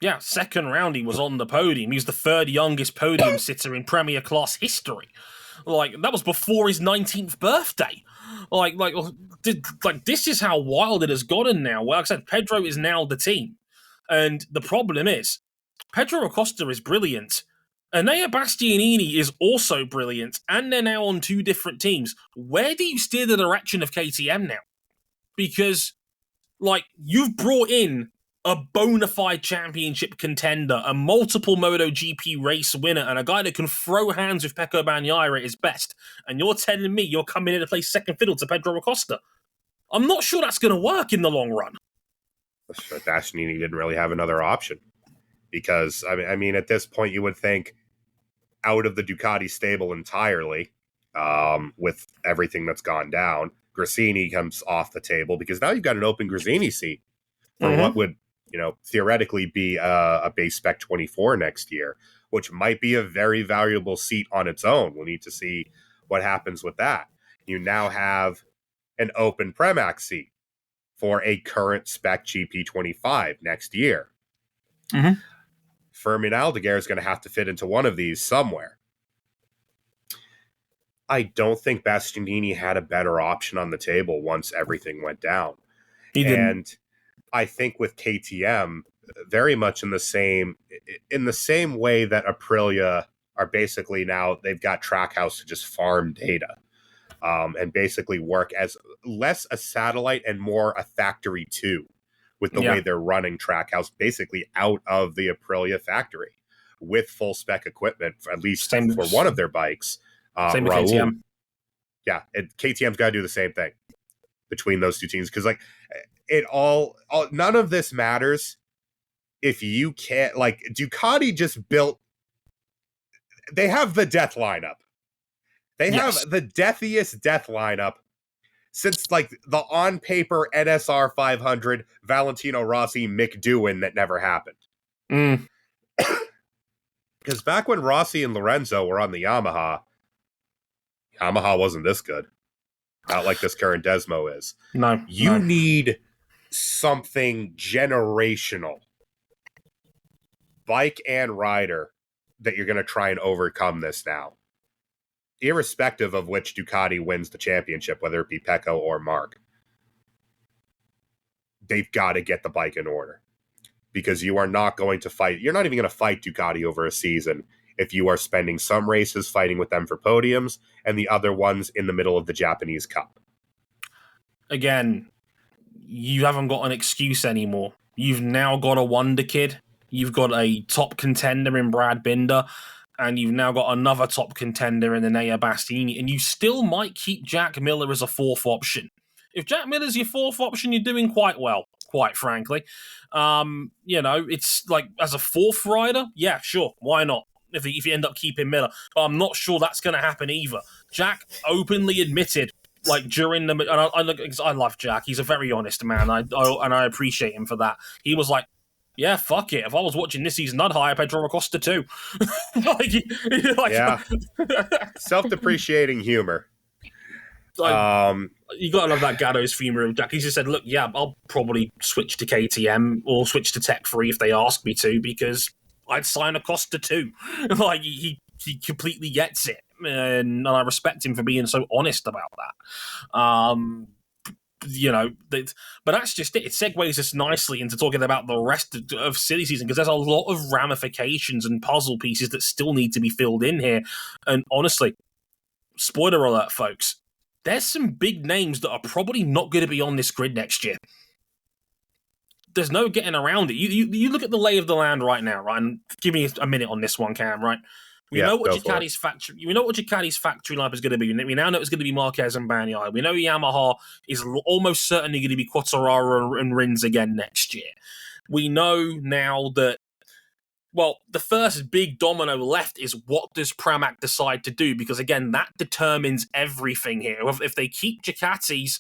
Yeah, second round he was on the podium. He was the third youngest podium sitter in Premier Class history. Like that was before his 19th birthday. Like this is how wild it has gotten now. Well, like I said, Pedro is now the team, and the problem is Pedro Acosta is brilliant. Enea Bastianini is also brilliant, and they're now on two different teams. Where do you steer the direction of KTM now? Because, like, you've brought in a bona fide championship contender, a multiple MotoGP race winner, and a guy that can throw hands with Pecco Bagnaia at his best, and you're telling me you're coming in to play second fiddle to Pedro Acosta. I'm not sure that's going to work in the long run. Bastianini didn't really have another option. Because, I mean, at this point, you would think out of the Ducati stable entirely, with everything that's gone down, Gresini comes off the table because now you've got an open Gresini seat for what would, theoretically be a base spec 24 next year, which might be a very valuable seat on its own. We'll need to see what happens with that. You now have an open Pramac seat for a current spec GP25 next year. Fermin Aldeguer is going to have to fit into one of these somewhere. I don't think Bastianini had a better option on the table once everything went down. And I think with KTM, very much in the same way that Aprilia are basically now, they've got Trackhouse to just farm data and basically work as less a satellite and more a factory too, with the way they're running Trackhouse basically out of the Aprilia factory with full spec equipment, at least for one of their bikes. Same with KTM. Yeah, KTM's got to do the same thing between those two teams because, like, none of this matters if you can't. Like, Ducati just built. They have the death lineup. They have the deathiest death lineup since, like, the on paper NSR 500 Valentino Rossi McDowan that never happened. Because back when Rossi and Lorenzo were on the Yamaha wasn't this good. Not like this current Desmo is. No. You need something generational, bike and rider, that you're going to try and overcome this now. Irrespective of which Ducati wins the championship, whether it be Pecco or Marc. They've got to get the bike in order. Because you are not going to fight. You're not even going to fight Ducati over a season if you are spending some races fighting with them for podiums and the other ones in the middle of the Japanese Cup. Again, you haven't got an excuse anymore. You've now got a wonder kid. You've got a top contender in Brad Binder. And you've now got another top contender in Enea Bastianini. And you still might keep Jack Miller as a fourth option. If Jack Miller's your fourth option, you're doing quite well, quite frankly. It's like, as a fourth rider, yeah, sure, why not? If you end up keeping Miller. But I'm not sure that's going to happen either. Jack openly admitted, like, during the... And I love Jack. He's a very honest man, and I appreciate him for that. He was like, yeah, fuck it. If I was watching this season, I'd hire Pedro Acosta too. Self-depreciating humor. You gotta love that Gatto's humor of Jack. He just said, look, yeah, I'll probably switch to KTM or switch to Tech3 if they ask me to, because I'd sign Acosta too. Like, he completely gets it, and I respect him for being so honest about that. But that's just it. It segues us nicely into talking about the rest of silly season, because there's a lot of ramifications and puzzle pieces that still need to be filled in here. And honestly, spoiler alert, folks, there's some big names that are probably not going to be on this grid next year. There's no getting around it. You look at the lay of the land right now, right? And give me a minute on this one, Cam, right? We know what Ducati's factory lineup is going to be. We now know it's going to be Marquez and Bagnaia. We know Yamaha is almost certainly going to be Quartararo and Rins again next year. We know now that, well, the first big domino left is what does Pramac decide to do? Because again, that determines everything here. If they keep Ducatis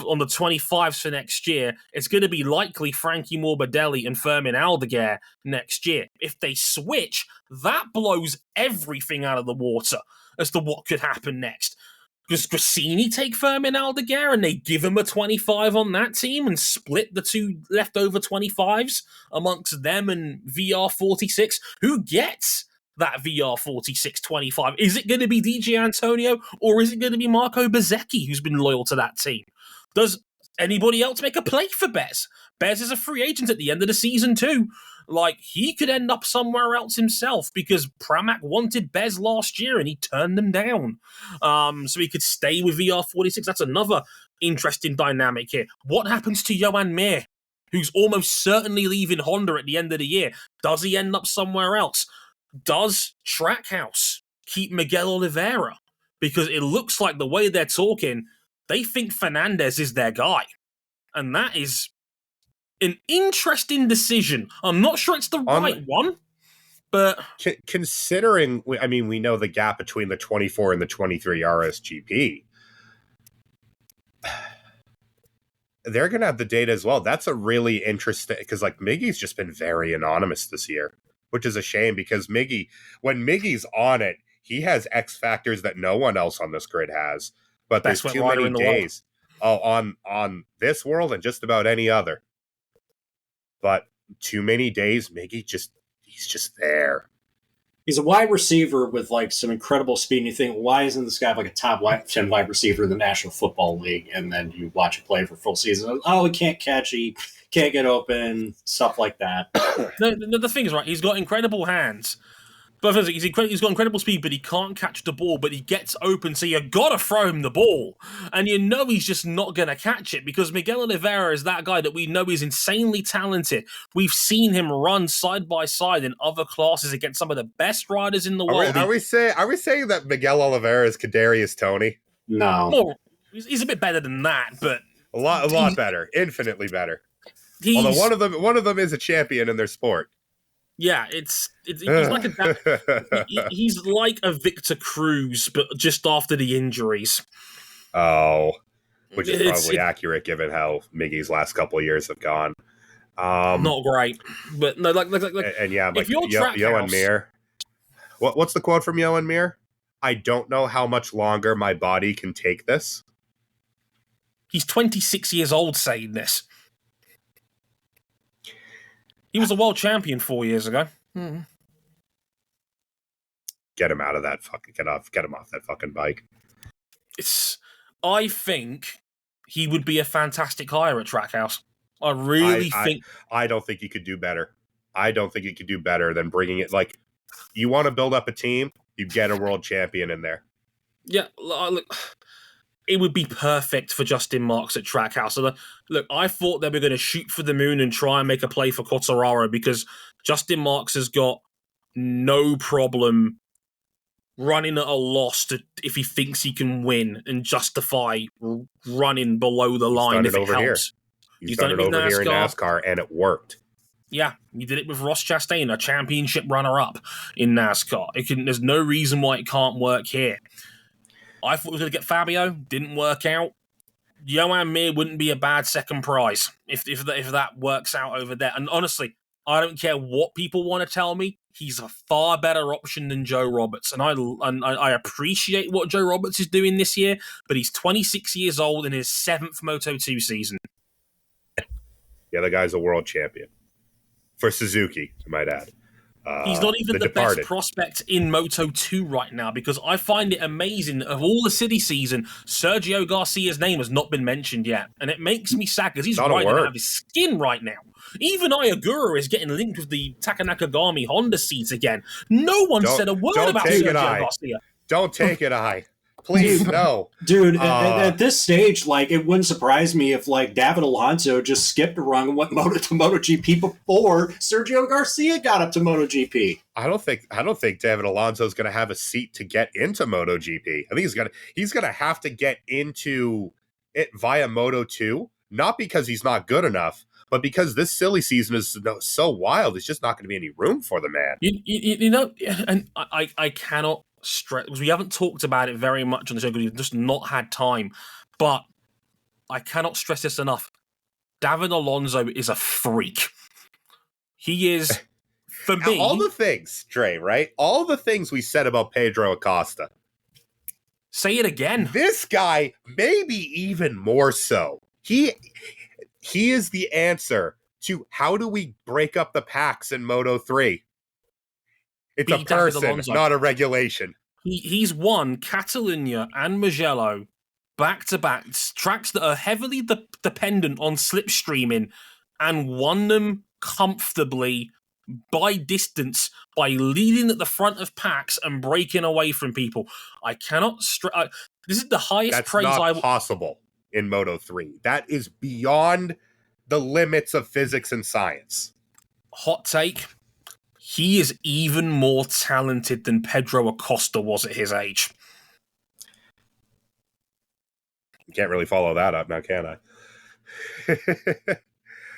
on the 25s for next year, it's going to be likely Frankie Morbidelli and Fermin Aldeguer next year. If they switch, that blows everything out of the water as to what could happen next. Does Grassini take Fermin Aldeguer and they give him a 25 on that team and split the two leftover 25s amongst them and VR46? Who gets that VR46 25? Is it going to be DJ Antonio or is it going to be Marco Bezzecchi who's been loyal to that team? Does anybody else make a play for Bez? Bez is a free agent at the end of the season too. Like, he could end up somewhere else himself because Pramac wanted Bez last year and he turned them down. So he could stay with VR46. That's another interesting dynamic here. What happens to Johan Mir, who's almost certainly leaving Honda at the end of the year? Does he end up somewhere else? Does Trackhouse keep Miguel Oliveira? Because it looks like the way they're talking, they think Fernandez is their guy. And that is an interesting decision. I'm not sure it's the right one, but considering, I mean, we know the gap between the 24 and the 23 RSGP. They're going to have the data as well. That's a really interesting, because like Miggy's just been very anonymous this year, which is a shame because when Miggy's on it, he has X factors that no one else on this grid has. But there's too many days on this world and just about any other. But too many days, Miggy he's just there. He's a wide receiver with like some incredible speed. And you think, why isn't this guy like a top 10 wide receiver in the National Football League? And then you watch him play for full season. Oh, he can't catch, he can't get open, stuff like that. The thing is, right, he's got incredible hands. But he's got incredible speed, but he can't catch the ball, but he gets open, so you got to throw him the ball. And you know he's just not going to catch it, because Miguel Oliveira is that guy that we know is insanely talented. We've seen him run side by side in other classes against some of the best riders in the world. Are we saying that Miguel Oliveira is Kadarius Toney? No. Well, he's a bit better than that, but... A lot better. Infinitely better. Although one of them is a champion in their sport. Yeah, he's like he's like a Victor Cruz, but just after the injuries. Oh, which is probably accurate given how Miggy's last couple of years have gone. Not great, but no, like and yeah, like if you're Johan Mir. What's the quote from Johan Mir? I don't know how much longer my body can take this. He's 26 years old saying this. He was a world champion 4 years ago. Get him out of that fucking get him off that fucking bike. I think he would be a fantastic hire at Trackhouse. I really think. I don't think he could do better. I don't think he could do better than bringing it. Like, you want to build up a team, you get a world champion in there. Yeah, look. It would be perfect for Justin Marks at Trackhouse. So look, I thought they were going to shoot for the moon and try and make a play for Quartararo, because Justin Marks has got no problem running at a loss if he thinks he can win and justify running below the line if it helps. He's done it over here in NASCAR, and it worked. Yeah, he did it with Ross Chastain, a championship runner-up in NASCAR. There's no reason why it can't work here. I thought we were going to get Fabio. Didn't work out. Johan Mir wouldn't be a bad second prize if that works out over there. And honestly, I don't care what people want to tell me. He's a far better option than Joe Roberts. And I appreciate what Joe Roberts is doing this year, but he's 26 years old in his 7th Moto2 season. The other guy's a world champion. For Suzuki, I might add. He's not even the best prospect in Moto2 right now, because I find it amazing that of all the city season, Sergio Garcia's name has not been mentioned yet. And it makes me sad because he's riding out of his skin right now. Even Ayagura is getting linked with the Takanakagami Honda seat again. No one said a word about Sergio Garcia. Don't take it, Please, no. Dude, at this stage, like, it wouldn't surprise me if, like, David Alonso just skipped a run and went to MotoGP before Sergio Garcia got up to MotoGP. I don't think David Alonso is going to have a seat to get into MotoGP. I think he's gonna have to get into it via Moto2, not because he's not good enough, But because this silly season is so wild, there's just not going to be any room for the man. You know, and I cannot stress, because we haven't talked about it very much on the show because we've just not had time, but I cannot stress this enough. David Alonso is a freak. He is, for me... All the things, Dre, right? All the things we said about Pedro Acosta. Say it again. This guy, maybe even more so. He is the answer to how do we break up the packs in Moto3. It's a person, not a regulation. He's won Catalunya and Mugello back-to-back, tracks that are heavily dependent on slipstreaming, and won them comfortably by distance by leading at the front of packs and breaking away from people. I cannot... this is the highest praise That's not possible in Moto3. That is beyond the limits of physics and science. Hot take. He is even more talented than Pedro Acosta was at his age. You can't really follow that up now, can I?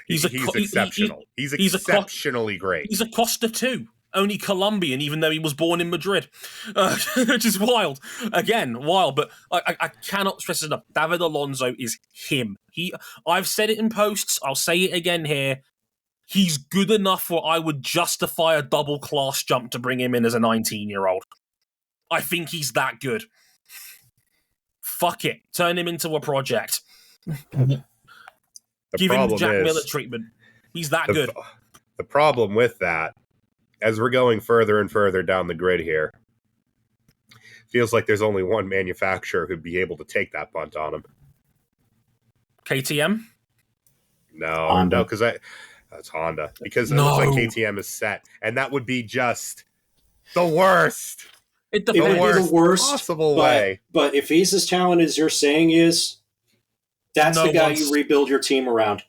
He's exceptional. He's exceptionally great. He's Acosta too. Only Colombian, even though he was born in Madrid. Which is wild. Again, wild. But I cannot stress enough. David Alonso is him. I've said it in posts. I'll say it again here. He's good enough where I would justify a double class jump to bring him in as a 19-year-old. I think he's that good. Fuck it. Turn him into a project. Give him the Jack Miller treatment. He's that good. The problem with that, as we're going further and further down the grid here, feels like there's only one manufacturer who'd be able to take that punt on him. KTM? No, because that's Honda. Because it looks like KTM is set, and that would be just the worst. It would be the worst possible way. But if he's as talented as you're saying is, that's the guy you rebuild your team around.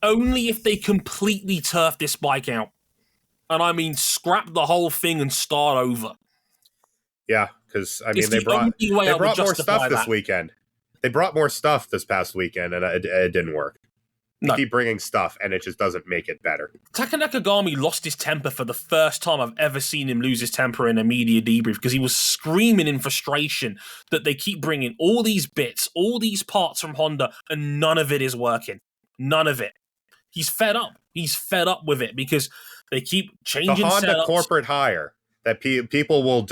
Only if they completely turf this bike out. And I mean, scrap the whole thing and start over. Yeah, because, I mean, they brought more stuff this weekend. They brought more stuff this past weekend, and it didn't work. They keep bringing stuff, and it just doesn't make it better. Taka Nakagami lost his temper for the first time I've ever seen him lose his temper in a media debrief, because he was screaming in frustration that they keep bringing all these bits, all these parts from Honda, and none of it is working. None of it. He's fed up. He's fed up with it because they keep changing the Honda setups. Corporate hire that people will,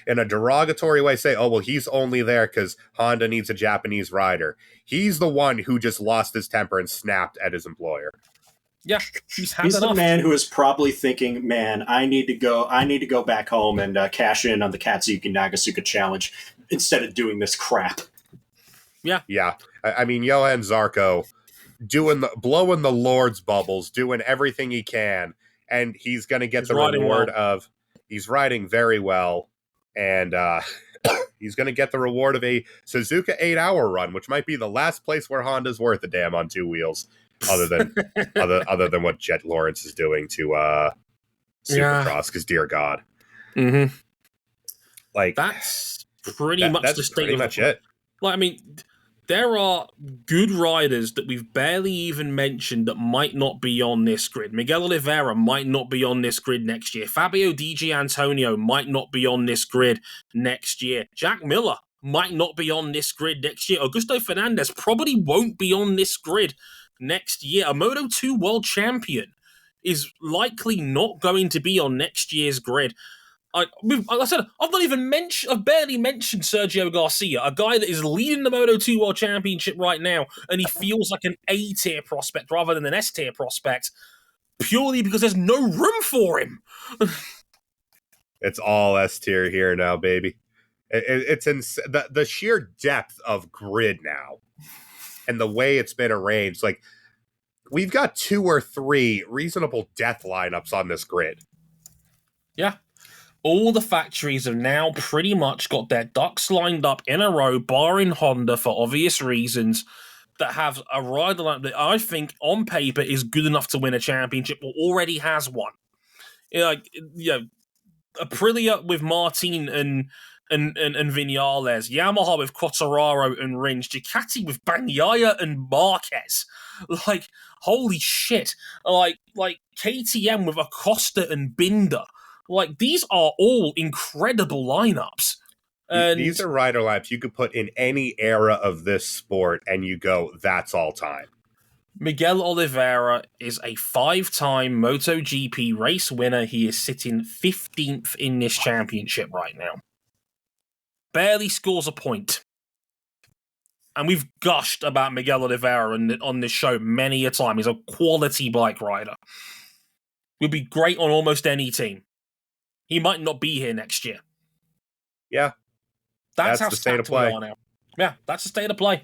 in a derogatory way, say, oh, well, he's only there because Honda needs a Japanese rider. He's the one who just lost his temper and snapped at his employer. Yeah, he's the man who is probably thinking, man, I need to go back home and cash in on the Katsuki Nagasuka challenge instead of doing this crap. Yeah. Yeah. I mean, Johan Zarco blowing the Lord's bubbles, doing everything he can, and he's going to get the reward of he's riding very well, and he's going to get the reward of a Suzuka 8-hour run, which might be the last place where Honda's worth a damn on two wheels, other than what Jet Lawrence is doing to Supercross, because dear God. Mm-hmm. Like, that's pretty much the state pretty much it. Like, I mean, there are good riders that we've barely even mentioned that might not be on this grid. Miguel Oliveira might not be on this grid next year. Fabio Di Giannantonio might not be on this grid next year. Jack Miller might not be on this grid next year. Augusto Fernandez probably won't be on this grid next year. A Moto2 world champion is likely not going to be on next year's grid. Like I said, I've barely mentioned Sergio Garcia, a guy that is leading the Moto2 World Championship right now, and he feels like an A-tier prospect rather than an S-tier prospect, purely because there's no room for him. It's all S-tier here now, baby. It's the sheer depth of grid now, and the way it's been arranged. Like, we've got 2 or 3 reasonable death lineups on this grid. Yeah. All the factories have now pretty much got their ducks lined up in a row, barring Honda for obvious reasons, that have a rider that I think on paper is good enough to win a championship or already has one. Aprilia with Martin and and Vinales, Yamaha with Quartararo and Rins, Ducati with Bagnaia and Marquez. Like, holy shit. Like KTM with Acosta and Binder. Like, these are all incredible lineups. And these are rider laps you could put in any era of this sport, and you go, that's all time. Miguel Oliveira is a 5-time MotoGP race winner. He is sitting 15th in this championship right now. Barely scores a point. And we've gushed about Miguel Oliveira on this show many a time. He's a quality bike rider. Would be great on almost any team. He might not be here next year. Yeah. That's how the state of play. We are now. Yeah, that's the state of play.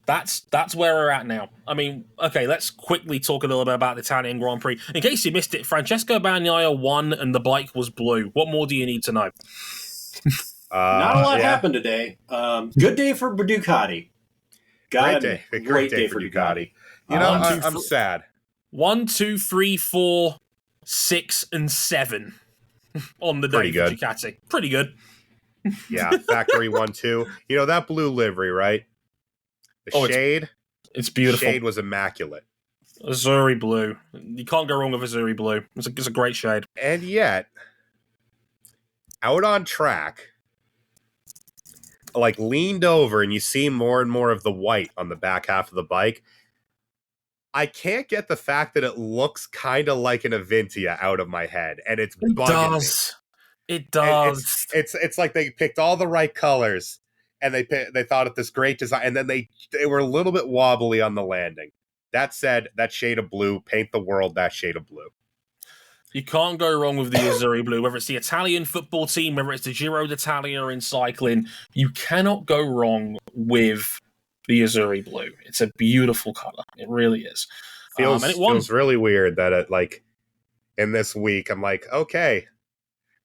That's where we're at now. I mean, okay, let's quickly talk a little bit about the Italian Grand Prix. In case you missed it, Francesco Bagnaia won and the bike was blue. What more do you need to know? Not a lot happened today. Good day for Ducati. Great day for Ducati. You know, I'm sad. 1, 2, 3, 4, 6, and 7 on the day for Ducati. Pretty good. Yeah, factory 1, 2. You know, that blue livery, right? The shade. It's beautiful. The shade was immaculate. Azzurri blue. You can't go wrong with Azzurri blue. It's a great shade. And yet, out on track, like leaned over and you see more and more of the white on the back half of the bike. I can't get the fact that it looks kind of like an Avintia out of my head, and it's bugging me. It does. It's like they picked all the right colors, and they thought of this great design, and then they were a little bit wobbly on the landing. That said, that shade of blue, paint the world that shade of blue. You can't go wrong with the Azzurri blue, whether it's the Italian football team, whether it's the Giro d'Italia in cycling. You cannot go wrong with the Azzurri blue. It's a beautiful color. It really is. Feels really weird that it, like, in this week, I'm like, okay,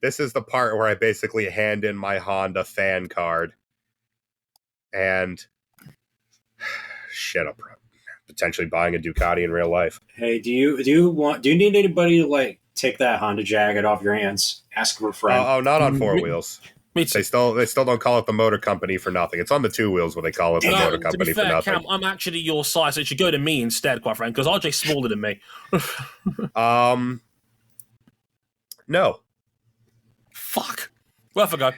this is the part where I basically hand in my Honda fan card, and shit, I'm potentially buying a Ducati in real life. Hey, do you need anybody to like take that Honda jacket off your hands? Ask for a friend. Oh, not on 4 wheels. They still don't call it the motor company for nothing. It's on the 2 wheels where they call it the motor company for nothing. Cam, I'm actually your size, so it should go to me instead, quite frankly, because RJ's smaller than me. No. Fuck. Worth a go.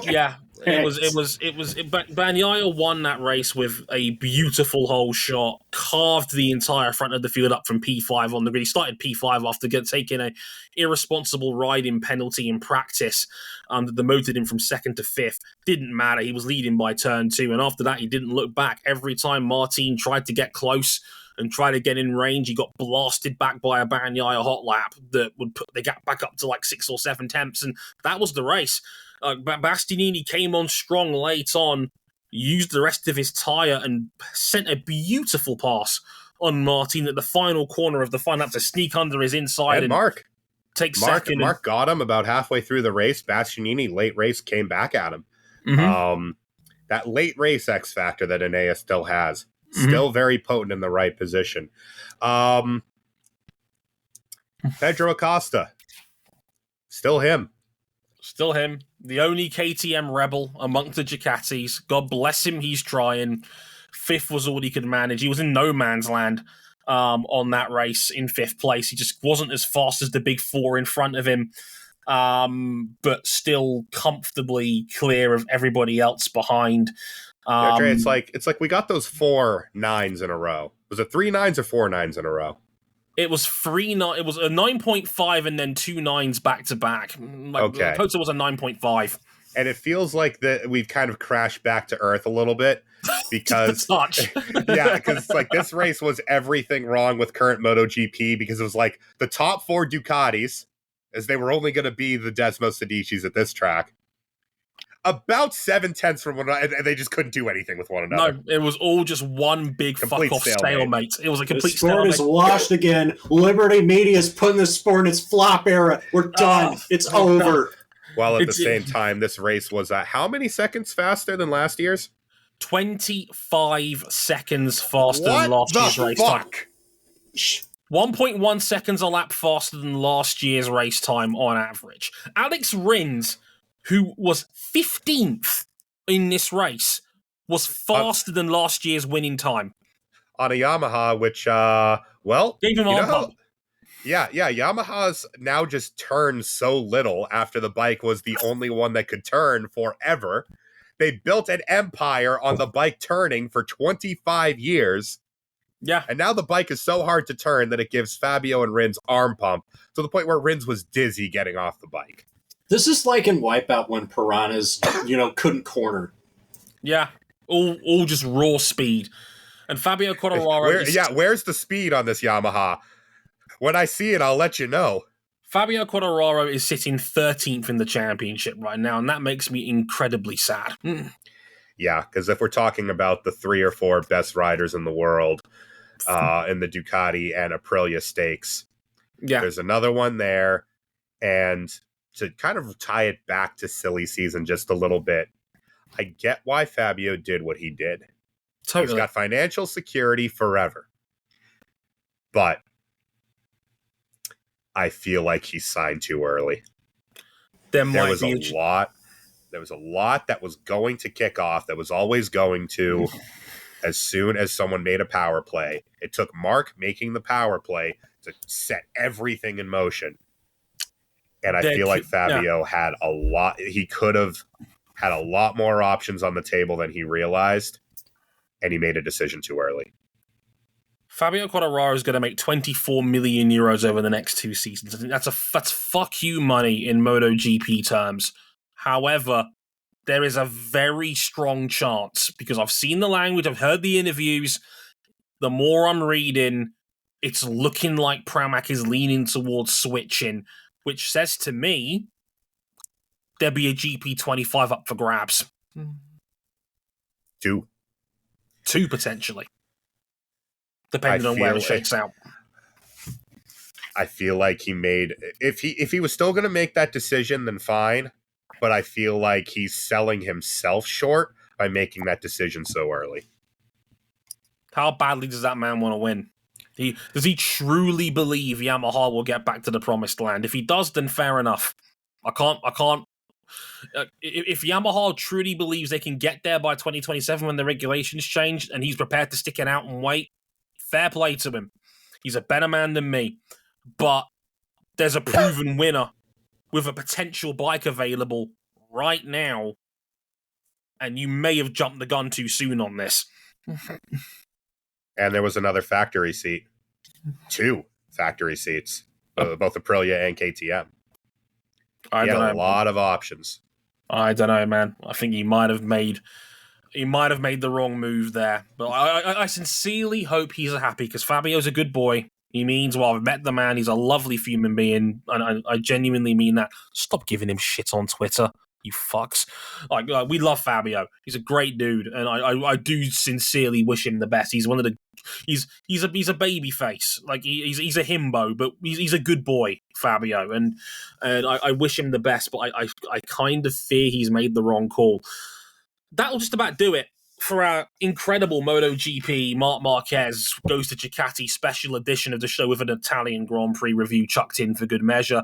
Yeah. Bagnaia won that race with a beautiful hole shot, carved the entire front of the field up from P5 on the grid. He started P5 after taking an irresponsible riding penalty in practice that demoted him from 2nd to 5th. Didn't matter. He was leading by turn 2, and after that, he didn't look back. Every time Martin tried to get close and try to get in range, he got blasted back by a Bagnaia hot lap that would put the gap back up to like 6 or 7 tenths, and that was the race. Bastianini came on strong late on, used the rest of his tyre and sent a beautiful pass on Martin at the final corner of the final lap to sneak under his inside and take second. Mark got him about halfway through the race. Bastianini, late race, came back at him. Mm-hmm. That late race X factor that Enea still has, still very potent in the right position. Pedro Acosta, still him. Still him, the only KTM rebel amongst the Ducatis. God bless him, he's trying. 5th was all he could manage. He was in no man's land on that race in 5th place. He just wasn't as fast as the big 4 in front of him, but still comfortably clear of everybody else behind. Trey, it's like we got those 4 9s in a row. Was it 3 9s or 4 9s in a row? It was 3 9. It was a 9.5 and then 2 9s back to back. Okay, the total was a 9.5, and it feels like that we've kind of crashed back to earth a little bit because because like this race was everything wrong with current MotoGP, because it was like the top 4 Ducatis, as they were only going to be the Desmos Sedicis at this track, about 7 tenths from one another, and they just couldn't do anything with one another. No, it was all just one big complete fuck-off stalemate. It was a complete stalemate. The sport is washed again. Liberty Media is putting the sport in its flop era. We're done. It's over. While at the same time, this race was how many seconds faster than last year's? 25 seconds faster than last year's race time. 1.1 seconds a lap faster than last year's race time on average. Alex Rins, who was 15th in this race was faster than last year's winning time. On a Yamaha, which, Gave him arm pump. Yeah, Yamaha's now just turned so little after the bike was the only one that could turn forever. They built an empire on the bike turning for 25 years. Yeah. And now the bike is so hard to turn that it gives Fabio and Rins arm pump to the point where Rins was dizzy getting off the bike. This is like in Wipeout when Piranhas, couldn't corner. Yeah. All just raw speed. And Fabio Quartararo... where's the speed on this Yamaha? When I see it, I'll let you know. Fabio Quartararo is sitting 13th in the championship right now, and that makes me incredibly sad. Yeah, because if we're talking about the 3 or 4 best riders in the world in the Ducati and Aprilia stakes, there's another one there. And to kind of tie it back to silly season just a little bit, I get why Fabio did what he did. Totally. He's got financial security forever. But I feel like he signed too early. There was a lot that was going to kick off, that was always going to, as soon as someone made a power play. It took Marc making the power play to set everything in motion. And I feel like Fabio had a lot. He could have had a lot more options on the table than he realized, and he made a decision too early. Fabio Quartararo is going to make 24 million euros over the next 2 seasons. I think that's fuck you money in MotoGP terms. However, there is a very strong chance, because I've seen the language, I've heard the interviews, the more I'm reading, it's looking like Pramac is leaning towards switching, which says to me there'll be a GP25 up for grabs. 2 potentially. Depending on where it shakes out. I feel like he made... If he was still going to make that decision, then fine. But I feel like he's selling himself short by making that decision so early. How badly does that man want to win? Does he truly believe Yamaha will get back to the promised land? If he does, then fair enough. I can't... if Yamaha truly believes they can get there by 2027 when the regulations change, and he's prepared to stick it out and wait, fair play to him. He's a better man than me. But there's a proven winner with a potential bike available right now, and you may have jumped the gun too soon on this. And there was another factory seat. 2 factory seats. Both Aprilia and KTM. I don't know. A lot of options. I don't know, man. I think he might have made the wrong move there. But I sincerely hope he's happy, because Fabio's a good boy. He means well. I've met the man. He's a lovely human being, and I genuinely mean that. Stop giving him shit on Twitter, you fucks. Like we love Fabio. He's a great dude, and I do sincerely wish him the best. He's one of the he's a baby face. Like he's a himbo, but he's a good boy, Fabio, and I wish him the best. But I kind of fear he's made the wrong call. That'll just about do it for our incredible MotoGP Marc Marquez Goes to Ducati special edition of the show, with an Italian Grand Prix review chucked in for good measure.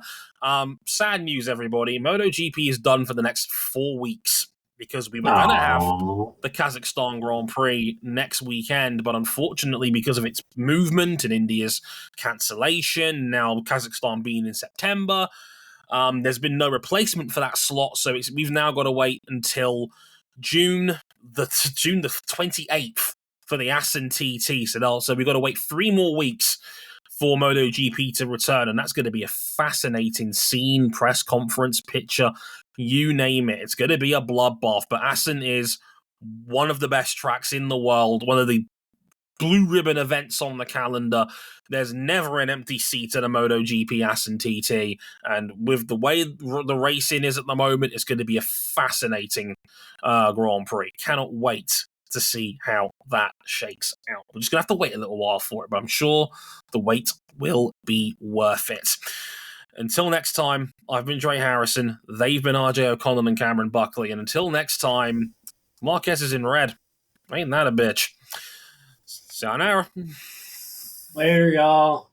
Sad news, everybody. MotoGP is done for the next 4 weeks, because we were going to have the Kazakhstan Grand Prix next weekend, but unfortunately, because of its movement and India's cancellation, now Kazakhstan being in September, there's been no replacement for that slot, so we've now got to wait until June the 28th for the Assen TT. So we've got to wait 3 more weeks for MotoGP to return, and that's going to be a fascinating scene, press conference, picture, you name it. It's going to be a bloodbath, but Assen is one of the best tracks in the world, one of the blue ribbon events on the calendar. There's never an empty seat at a MotoGP Assen TT, and with the way the racing is at the moment, it's going to be a fascinating Grand Prix. Cannot wait to see how that shakes out. We're just going to have to wait a little while for it, but I'm sure the wait will be worth it. Until next time, I've been Dre Harrison, they've been RJ O'Connell and Cameron Buckley, and until next time, Marquez is in red. Ain't that a bitch? Sayonara. Later, y'all.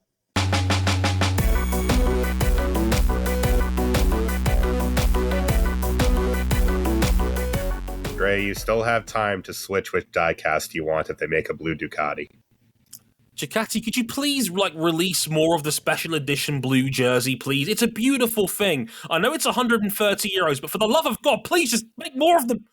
Gray, you still have time to switch which diecast you want if they make a blue Ducati. Ducati, could you please release more of the special edition blue jersey, please? It's a beautiful thing. I know it's 130 euros, but for the love of God, please just make more of them.